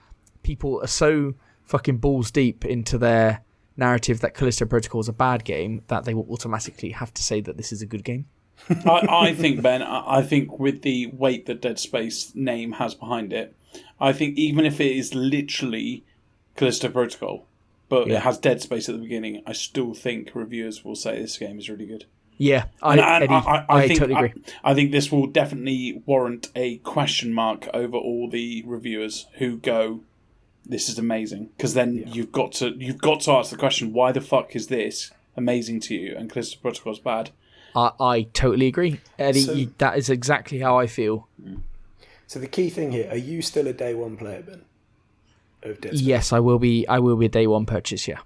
people are so fucking balls deep into their narrative that Callisto Protocol is a bad game that they will automatically have to say that this is a good game. I think, Ben, I think with the weight that Dead Space name has behind it, I think even if it is literally Callisto Protocol, but it has Dead Space at the beginning, I still think reviewers will say this game is really good. Yeah, I think, totally agree. I think this will definitely warrant a question mark over all the reviewers who go, "This is amazing," because then you've got to ask the question, why the fuck is this amazing to you and Callisto Protocol's bad? I totally agree, Eddie. That is exactly how I feel. So the key thing here: are you still a day one player, Ben? Of Dead Space? Yes, I will be. I will be a day one purchase. Yeah.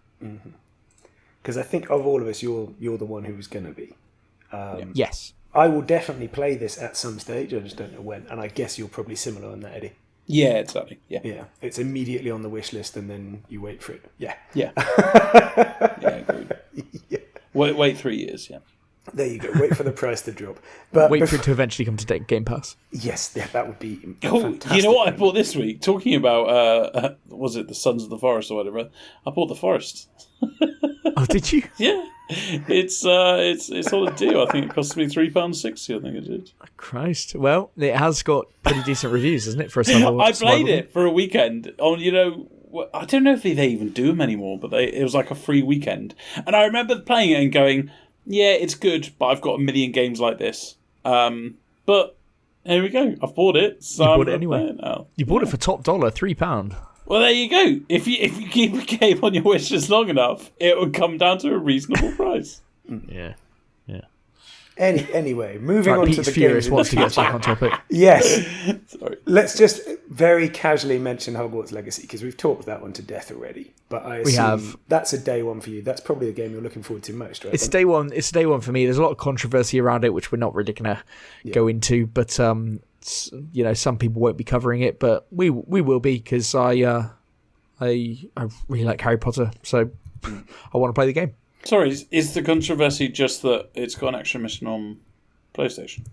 Because I think of all of us, you're the one who's going to be. Yes. I will definitely play this at some stage. I just don't know when, and I guess you're probably similar on that, Eddie. Yeah, exactly. Yeah. Yeah. It's immediately on the wish list, and then you wait for it. Yeah. Yeah. Agreed. Yeah. Wait 3 years. Yeah. There you go. Wait for the price to drop. But wait for it to eventually come to Game Pass. Yes, yeah, that would be fantastic. You know what I bought this week? Talking about, was it the Sons of the Forest or whatever? I bought The Forest. Oh, did you? Yeah. It's all a deal. I think it cost me £3.60. I think it did. Christ. Well, it has got pretty decent reviews, isn't it? For a survival. I played it for a weekend on, I don't know if they even do them anymore, but it was like a free weekend. And I remember playing it and going, yeah, it's good, but I've got a million games like this. But here we go. I've bought it. So you bought it anyway. You bought it for top dollar, £3. Well, there you go. If you keep a game on your wish list long enough, it would come down to a reasonable price. Yeah. Anyway, moving on to the Furious games. Wants to get back on topic. Yes. Sorry. Let's just very casually mention Hogwarts Legacy, because we've talked that one to death already. But I assume that's a day one for you. That's probably the game you're looking forward to most, right? It's day one. It's day one for me. There's a lot of controversy around it, which we're not really going to go into. But some people won't be covering it, but we will be, because I really like Harry Potter, so I want to play the game. Sorry, is the controversy just that it's got an extra mission on PlayStation?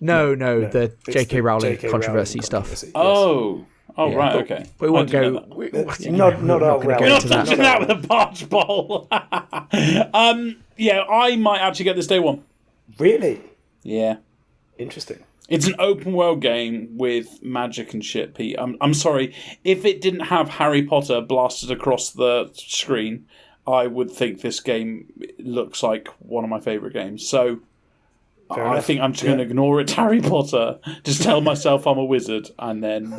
No, the J.K. Rowling controversy stuff. Yes. Oh, right, okay. We won't go. Not our We're not touching that with a barge pole. Yeah, I might actually get this day one. Really? Yeah. Interesting. It's an open world game with magic and shit, Pete. I'm sorry. If it didn't have Harry Potter blasted across the screen, I would think this game looks like one of my favourite games. So I think I'm just going to ignore it, Harry Potter. Just tell myself I'm a wizard, and then...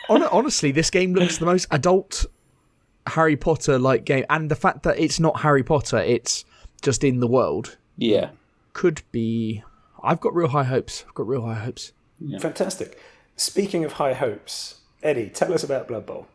Honestly, this game looks the most adult Harry Potter-like game. And the fact that it's not Harry Potter, it's just in the world. Yeah. Could be... I've got real high hopes. Yeah. Fantastic. Speaking of high hopes, Eddie, tell us about Blood Bowl.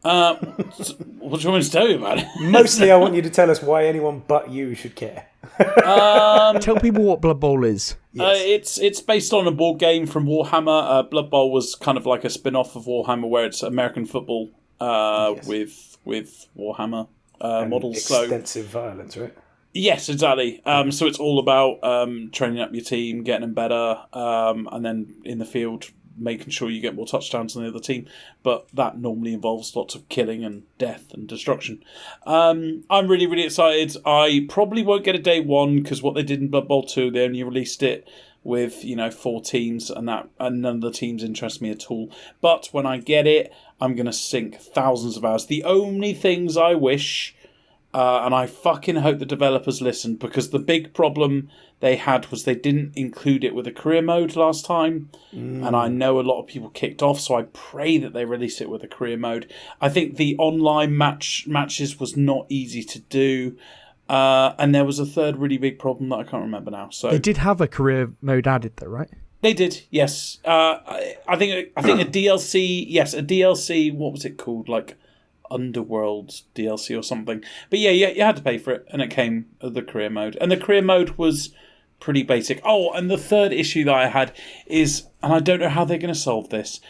What do you want me to tell you about it? Mostly, I want you to tell us why anyone but you should care. Tell people what Blood Bowl is. Yes. It's based on a board game from Warhammer. Blood Bowl was kind of like a spin-off of Warhammer, where it's American football with Warhammer models. Extensive violence, right? Yes, exactly. So it's all about training up your team, getting them better, and then in the field making sure you get more touchdowns than the other team. But that normally involves lots of killing and death and destruction. I'm really, really excited. I probably won't get a day one because what they did in Blood Bowl 2, they only released it with 4 teams, and none of the teams interest me at all. But when I get it, I'm going to sink thousands of hours. The only things I wish... and I fucking hope the developers listened, because the big problem they had was they didn't include it with a career mode last time. And I know a lot of people kicked off, so I pray that they release it with a career mode. I think the online matches was not easy to do. And there was a third really big problem that I can't remember now. So They did have a career mode added though, right? They did, yes. I think a DLC, yes, a DLC, what was it called? Like Underworld DLC or something. But yeah, you had to pay for it, and it came with the career mode. And the career mode was pretty basic. Oh, and the third issue that I had is, and I don't know how they're going to solve this,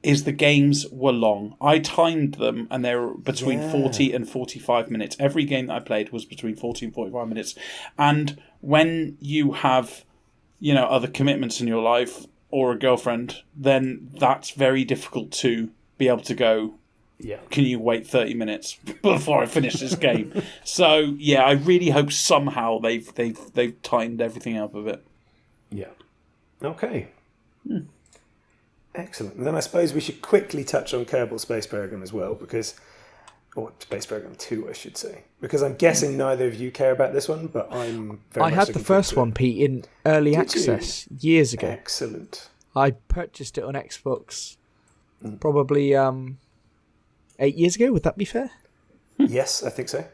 is the games were long. I timed them, and they were between 40 and 45 minutes. Every game that I played was between 40 and 45 minutes. And when you have, other commitments in your life or a girlfriend, then that's very difficult to be able to go, can you wait 30 minutes before I finish this game? So, yeah, I really hope somehow they've tightened everything up a bit. Yeah. Okay. Excellent. And then I suppose we should quickly touch on Kerbal Space Program as well, or Space Program 2, I should say. Because I'm guessing neither of you care about this one, but I'm very much I had the first one, Pete, in early access years ago. Excellent. I purchased it on Xbox probably 8 years ago. Would that be fair? Yes, I think so.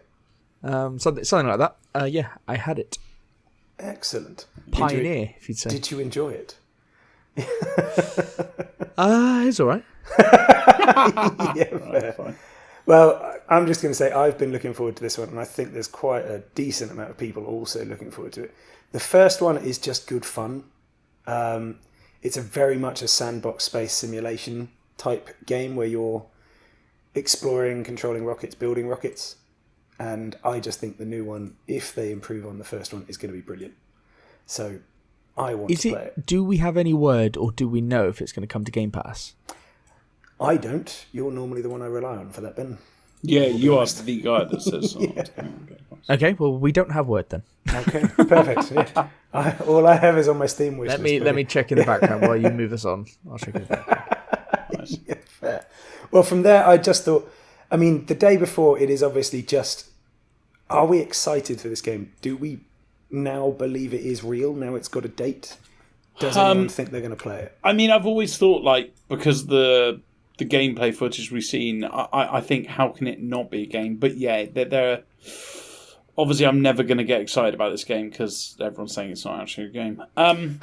Something like that. Yeah, I had it. Excellent. Pioneer, if you'd say. Did you enjoy it? It's all right. Yeah, fair. Fine. Well, I'm just going to say I've been looking forward to this one, and I think there's quite a decent amount of people also looking forward to it. The first one is just good fun. It's very much a sandbox space simulation type game where you're exploring, controlling rockets, building rockets. And I just think the new one, if they improve on the first one, is going to be brilliant. So I want to play it. Do we have any word, or do we know if it's going to come to Game Pass? I don't. You're normally the one I rely on for that, Ben. Yeah, you are the guy that says Okay, well, we don't have word then. Okay, perfect. Yeah. All I have is on my Steam wish list. Let me check in the background while you move us on. I'll check in the background. Nice. Yeah, fair. Well, from there, I just thought, the day before, it is obviously just, are we excited for this game? Do we now believe it is real? Now it's got a date? Does anyone think they're going to play it? I've always thought, because the gameplay footage we've seen, I think, how can it not be a game? But yeah, they're obviously, I'm never going to get excited about this game because everyone's saying it's not actually a game. I'm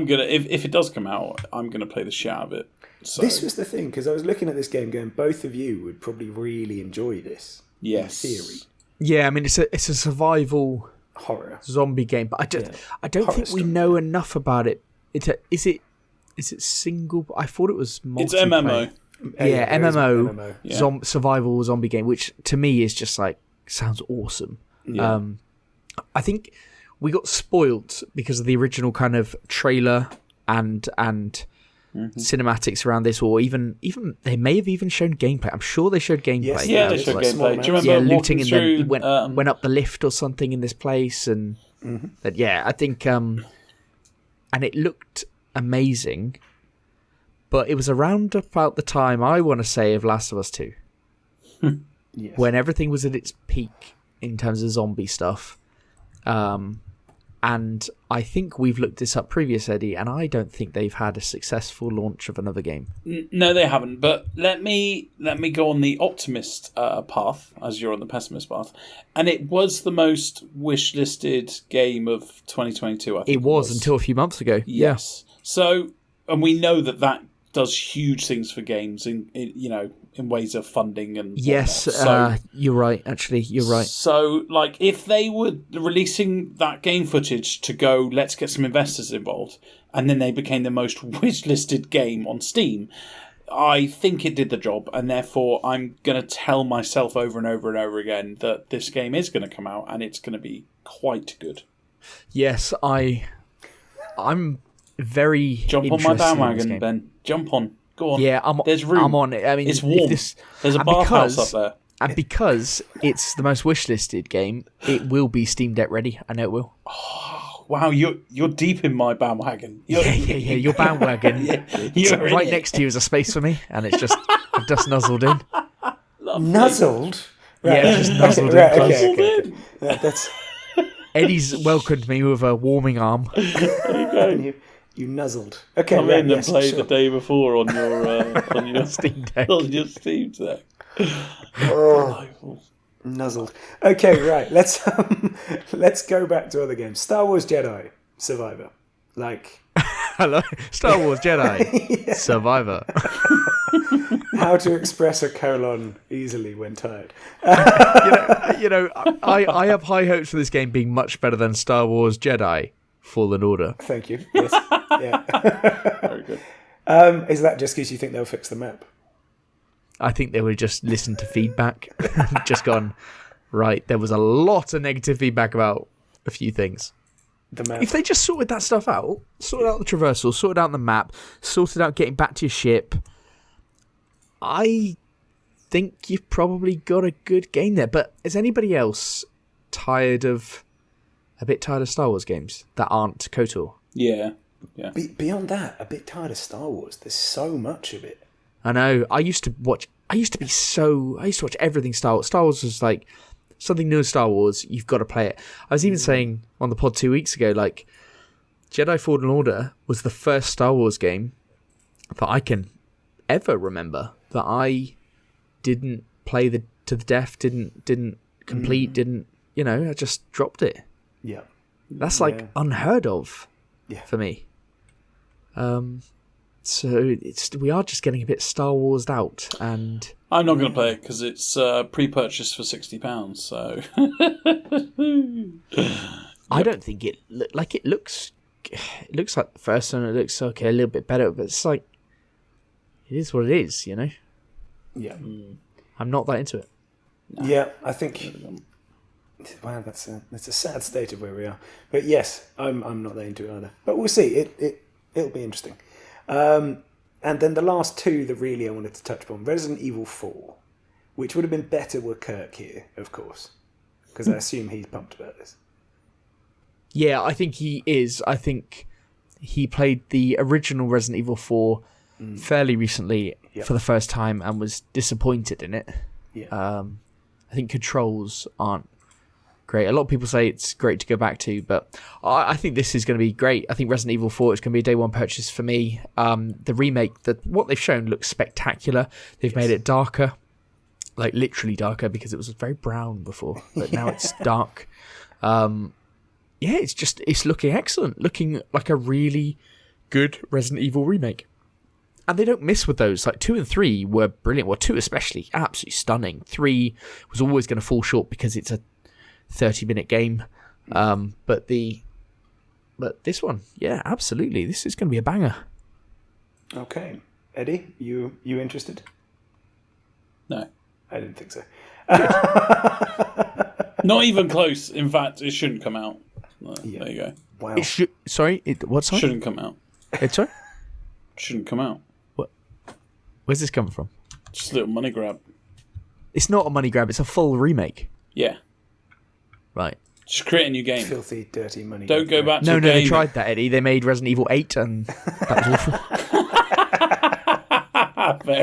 gonna, if it does come out, I'm gonna play the shit out of it. So. This was the thing, because I was looking at this game going, both of you would probably really enjoy this. Yes. In theory. Yeah, it's a survival horror zombie game, but I don't think we know enough about it. Is it single? I thought it was multiplayer. It's MMO. Yeah, MMO. Yeah. Survival zombie game, which to me is just sounds awesome. Yeah. I think we got spoiled because of the original kind of trailer and cinematics around this, or even they may have even shown gameplay. I'm sure they showed gameplay. Yes, yeah, they showed gameplay. Do you remember looting and through, then he went up the lift or something in this place, and that I think and it looked amazing, but it was around about the time, I want to say, of Last of Us 2. Yes. When everything was at its peak in terms of zombie stuff. And I think we've looked this up previous, Eddie, and I don't think they've had a successful launch of another game. No, they haven't. But let me go on the optimist path, as you're on the pessimist path. And it was the most wish-listed game of 2022, I think. It was until a few months ago. Yes. So, and we know that does huge things for games in ways of funding and yes, you're right. Actually, you're right. So, like, if they were releasing that game footage to go, let's get some investors involved, and then they became the most wish-listed game on Steam, I think it did the job, and therefore I'm going to tell myself over and over and over again that this game is going to come out and it's going to be quite good. Yes, I'm very jump on my bandwagon, Ben. Jump on. Go on. Yeah, There's room. I'm on it. I mean, it's warm. There's a bathhouse up there. And because it's the most wish-listed game, it will be Steam Deck ready. I know it will. Oh, wow, you're deep in my bandwagon. Yeah. Your bandwagon. Right next to you is a space for me, and it's just I've just nuzzled in. Nuzzled? Right. Yeah, just nuzzled in. Right, okay. That's Eddie's welcomed me with a warming arm. You nuzzled. Okay, come in and play the day before on your Steam Deck. On your Steam Deck. Nuzzled. Okay, right. Let's go back to other games. Star Wars Jedi Survivor. Hello, Star Wars Jedi Survivor. How to express a colon easily when tired. I have high hopes for this game being much better than Star Wars Jedi Fallen Order. Thank you. Yes. Yeah. Very good. Is that just because you think they'll fix the map? I think they would just listen to feedback. Just gone, right, there was a lot of negative feedback about a few things. The map. If they just sorted that stuff out, sorted out the traversal, sorted out the map, sorted out getting back to your ship, I think you've probably got a good game there. But is anybody else a bit tired of Star Wars games that aren't KOTOR? Yeah. Beyond that, a bit tired of Star Wars. There's so much of it. I know. I used to watch everything Star Wars. Star Wars was like something new in Star Wars. You've got to play it. I was even saying on the pod 2 weeks ago, like Jedi Fallen Order was the first Star Wars game that I can ever remember that I didn't play to the death, didn't complete, I just dropped it. Yeah. That's unheard of for me. So we are just getting a bit Star Warsed out, and I'm not going to play it because it's pre-purchased for £60. So I don't think it looks. It looks like the first one. It looks okay, a little bit better, but it's like it is what it is, Yeah. I'm not that into it. No. Yeah, I think. Wow, that's a sad state of where we are. But yes, I'm not that into it either. But we'll see. It'll be interesting. And then the last two that really I wanted to touch upon, Resident Evil 4, which would have been better were Kirk here, of course, because I assume he's pumped about this. Yeah, I think he is. I think he played the original Resident Evil 4 fairly recently for the first time and was disappointed in it. Yeah. I think controls aren't great. A lot of people say it's great to go back to, but I think this is going to be great. I think Resident Evil 4 is going to be a day one purchase for me. The remake, what they've shown looks spectacular. They've made it darker, like literally darker, because it was very brown before, but now it's dark. It's looking excellent, looking like a really good Resident Evil remake. And they don't miss with those. Like 2 and 3 were brilliant. Well, 2 especially, absolutely stunning. 3 was always going to fall short because it's a 30-minute game. But this one, yeah, absolutely. This is going to be a banger. Okay. Eddie, you interested? No. I didn't think so. Not even close. In fact, it shouldn't come out. There you go. Wow. What? Sorry? Shouldn't come out. Sorry? Shouldn't come out. What? Where's this coming from? Just a little money grab. It's not a money grab. It's a full remake. Yeah. Right. Just create a new game. Filthy, dirty money. Don't go back to No, a game. they tried that, Eddie. They made Resident Evil 8 and that was awful.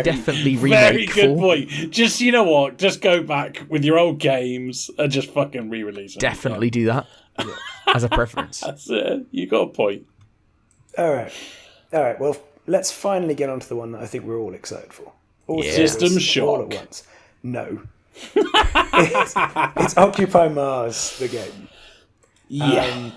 Definitely remake Very good 4. point. Just, you know what? Just go back with your old games and just fucking re-release them. Definitely do that. as a preference. That's it. You got a point. All right. Well, let's finally get on to the one that I think we're all excited for. All three of us, System Shock. all at once. No. it's Occupy Mars, the game. Yeah.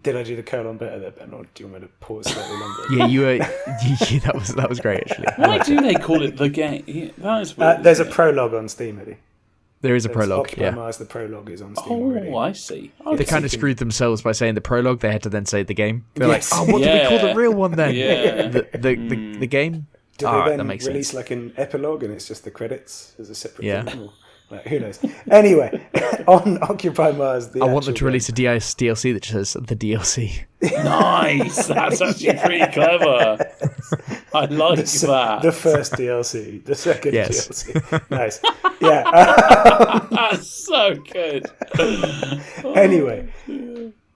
Did I do the colon better there, Ben, or do you want me to pause slightly longer? Yeah, you were. that was great actually. Why do they call it the game? Yeah, that is weird, there's a isn't it? prologue on Steam, Eddie. There is a There's prologue. Occupy Yeah, Mars, the prologue is on Steam already. Oh, I see. they kind of screwed themselves by saying the prologue. They had to then say the game. They're Yes. like, oh, what do we call the real one then? Yeah. The game. Do All they right, then that makes release sense. like an epilogue and it's just the credits as a separate Yeah. thing? Or, like, who knows? Anyway, on Occupy Mars, I want them to release a DLC that just says the DLC. Nice. That's actually pretty clever. I like that. The first DLC, the second Yes. DLC. Nice. Yeah. That's so good. Anyway,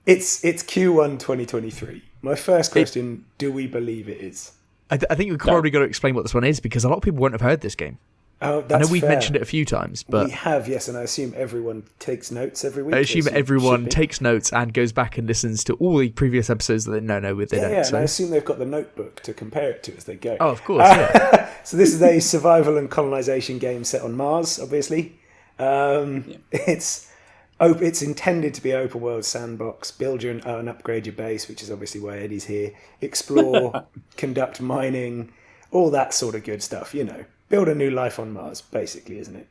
it's Q1 2023. My first question: do we believe it is? I think we've probably got to explain what this one is because a lot of people won't have heard this game. Oh, I that's know we've fair. mentioned it a few times, but We have, yes, and I assume everyone takes notes every week. I assume as you everyone should be. takes notes and goes back and listens to all the previous episodes that they don't. Yeah, and So. I assume they've got the notebook to compare it to as they go. Oh, of course, yeah. So this is a survival and colonization game set on Mars, obviously. It's intended to be open world sandbox. Build your and upgrade your base, which is obviously why Eddie's here. Explore, conduct mining, all that sort of good stuff. You know, build a new life on Mars, basically, isn't it?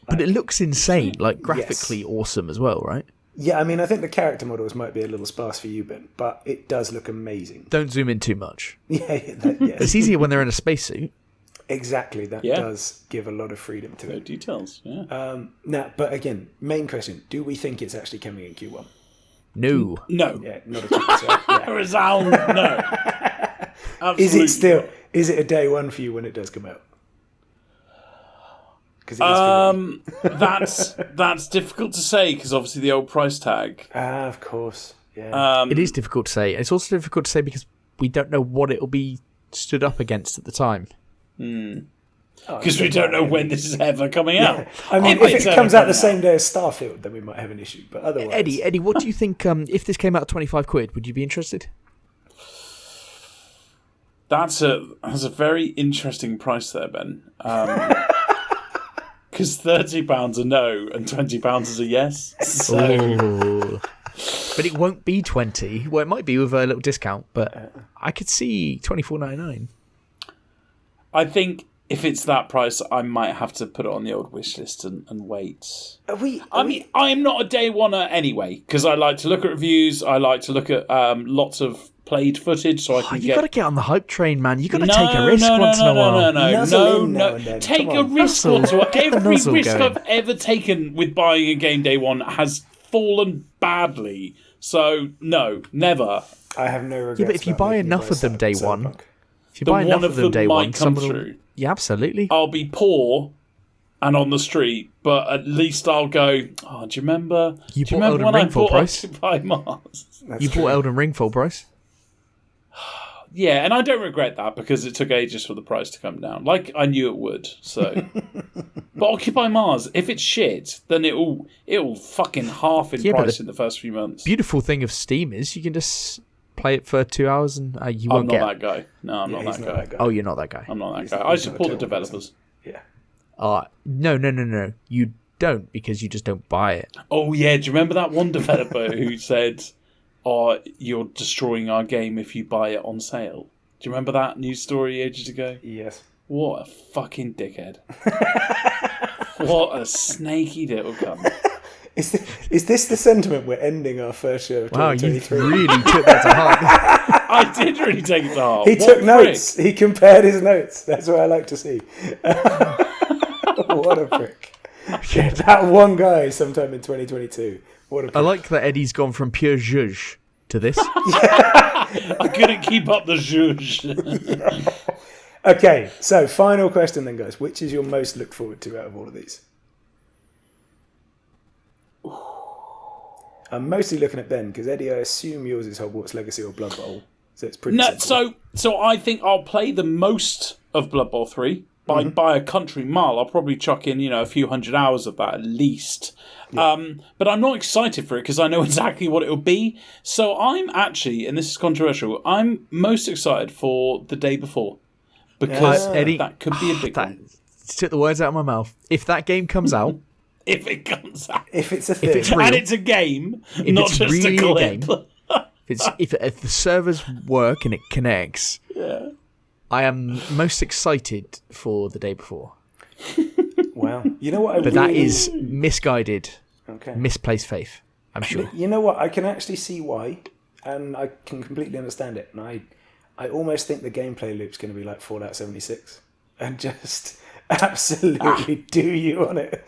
But it looks insane, like graphically awesome as well, right? Yeah, I mean, I think the character models might be a little sparse for you, Ben, but it does look amazing. Don't zoom in too much. Yes. It's easier when they're in a spacesuit. Exactly, that does give a lot of freedom to No it. details. Yeah. Now, but again, main question: do we think it's actually coming in Q1? No. Yeah, not a chance. Right? Yeah. Resound no. Absolutely Is it still? not. Is it a day one for you when it does come out? Because it is for me. That's difficult to say because obviously the old price tag. Of course. Yeah. It is difficult to say. It's also difficult to say because we don't know what it'll be stood up against at the time. Because we don't know when this is ever coming out. I mean, it's if it ever comes out coming the same day as Starfield, then we might have an issue. But otherwise, Eddie, what do you think? If this came out at £25, would you be interested? That's a very interesting price there, Ben. Because £30 a no and £20 is a yes. So Ooh. But it won't be 20. Well, it might be with a little discount, but I could see £24.99. I think if it's that price, I might have to put it on the old wish list and wait. I mean, I am not a day oneer anyway because I like to look at reviews. I like to look at lots of played footage, so I can You got to get on the hype train, man. You got to take a risk no, once in a while. No. Take a risk once in a while. Every nozzle risk going. I've ever taken with buying a game day one has fallen badly. So no, never. I have no regrets. Yeah, but if you about buy making enough of them day one, Cyberpunk. if you The buy enough one of them day might one, come someone will... through. Yeah, absolutely. I'll be poor and on the street, but at least I'll go. Oh, do you remember? You do bought remember Elden when Ring I full bought price? Occupy Mars? That's You true. bought Elden Ring full price. Yeah, and I don't regret that because it took ages for the price to come down. Like I knew it would. So, but Occupy Mars, if it's shit, then it'll fucking half in Yeah, but price in the first few months. Beautiful thing of Steam is you can just play it for 2 hours and you I'm won't not get... that guy. No, I'm Yeah, not he's that not guy. that guy. Oh, you're not that guy. I'm not that He's- guy. he's I not support the a terrible developers. Yeah. No. You don't because you just don't buy it. Oh yeah, do you remember that one developer who said, "Oh, you're destroying our game if you buy it on sale"? Do you remember that news story ages ago? Yes. What a fucking dickhead! What a snaky little cunt! Is this the sentiment we're ending our first show of Wow, you 2023? really took that to heart. I did really take it to heart. He What took a notes. prick. He compared his notes. That's what I like to see. What a prick. That one guy sometime in 2022. What a prick. I like that Eddie's gone from pure zhuzh to this. I couldn't keep up the zhuzh. Okay, so final question then, guys. Which is your most looked forward to out of all of these? I'm mostly looking at Ben because Eddie, I assume yours is Hogwarts Legacy or Blood Bowl, so it's pretty No, simple. so I think I'll play the most of Blood Bowl 3. by a country mile. I'll probably chuck in, a few hundred hours of that at least. Yeah. But I'm not excited for it because I know exactly what it'll be. So I'm actually, and this is controversial, I'm most excited for The Day Before. Because Eddie, that could be a big one. Took the words out of my mouth. If that game comes out... if it comes out. If it's a thing. If it's real, and it's a game, if not it's just really a clip. game, if the servers work and it connects, I am most excited for The Day Before. Wow. You know what? But that is misguided, misplaced faith, I'm sure. You know what? I can actually see why, and I can completely understand it. And I almost think the gameplay loop's going to be like Fallout 76 and just absolutely do you on it.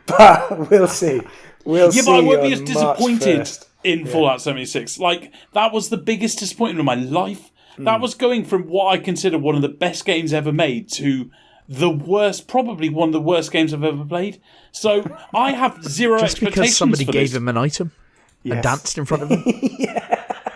But we'll see. We'll see. But I won't be on as disappointed March 1st. in Fallout 76. Like, that was the biggest disappointment of my life. That was going from what I consider one of the best games ever made to the worst, probably one of the worst games I've ever played. So I have zero Just expectations because somebody for gave this. him an item and danced in front of him.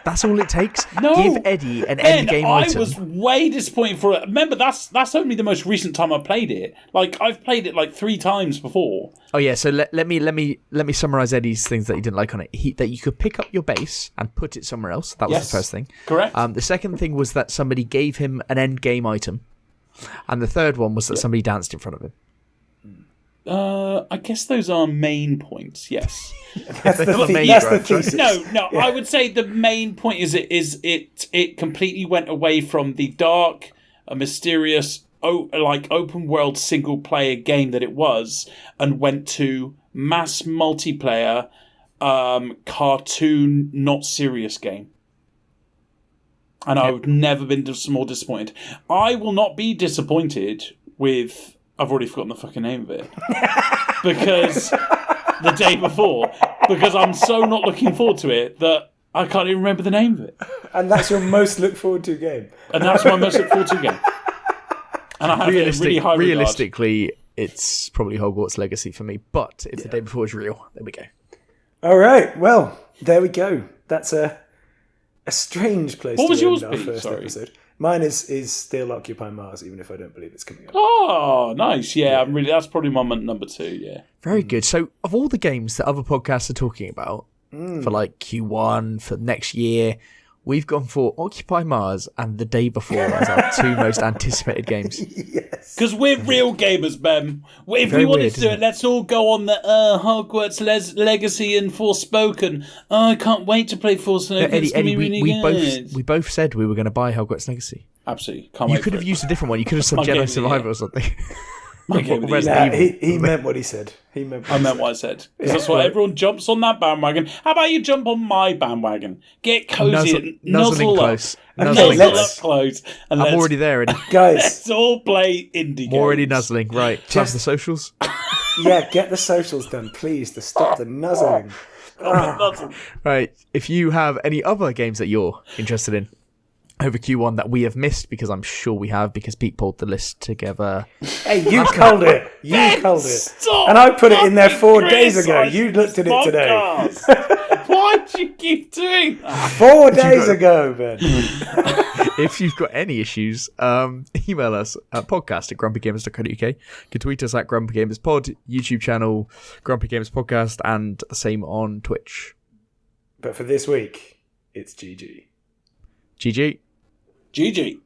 That's all it takes. No, give Eddie an end game item. I was way disappointed for it. Remember, that's only the most recent time I played it. Like, I've played it like 3 times before. Oh yeah, so let me summarize Eddie's things that he didn't like on it. That you could pick up your base and put it somewhere else. That was the first thing. Correct. The second thing was that somebody gave him an end game item, and the third one was that somebody danced in front of him. I guess those are main points. Yes. That's the thesis. No. I would say the main point is it completely went away from the dark, mysterious, open world single player game that it was, and went to mass multiplayer, cartoon, not serious game. And I've never been more disappointed. I will not be disappointed with... I've already forgotten the fucking name of it. Because The Day Before. Because I'm so not looking forward to it that I can't even remember the name of it. And that's your most look forward to game. And that's my most look forward to game. And I have it in really high regard. Realistically, it's probably Hogwarts Legacy for me. But if The Day Before is real, there we go. All right. Well, there we go. That's a strange place What was to yours, end our Pete? first Sorry. episode. Mine is still Occupy Mars, even if I don't believe it's coming out. Oh, nice. Yeah, that's probably my number 2, yeah. Very good. So, of all the games that other podcasts are talking about for like Q1, for next year, we've gone for Occupy Mars and The Day Before as our 2 most anticipated games. Yes. Because we're real gamers, Ben. If Very we wanted weird, to do it, let's all go on the Hogwarts Legacy and Forspoken. Oh, I can't wait to play Forspoken. It's going to be really good. we both said we were going to buy Hogwarts Legacy. Absolutely. Can't You wait could for have it. used a different one. You could have said My game Jedi of the Survivor year. or something. My game of the Resident year. Evil. He meant what he said. I meant what I said. Because that's why everyone jumps on that bandwagon. How about you jump on my bandwagon? Get cozy. Nuzzling Nuzzle close. up. Nuzzling Nuzzle close. up close. And I'm already there. Guys, let's all play indie games. Already nuzzling. Right. Have the socials. yeah, get the socials done, please, to stop the nuzzling. Right. If you have any other games that you're interested in over Q1 that we have missed, because I'm sure we have, because Pete pulled the list together. Hey, you culled it. You culled it. Stop And I put it in there 4 fucking days ago. criticising You looked at it today. podcast. Why do you keep doing that? 4 days ago, Ben. If you've got any issues, email us at podcast@grumpygamers.co.uk. You can tweet us at grumpygamerspod, YouTube channel Grumpy Gamers Podcast, and the same on Twitch. But for this week, it's GG. GG. GG.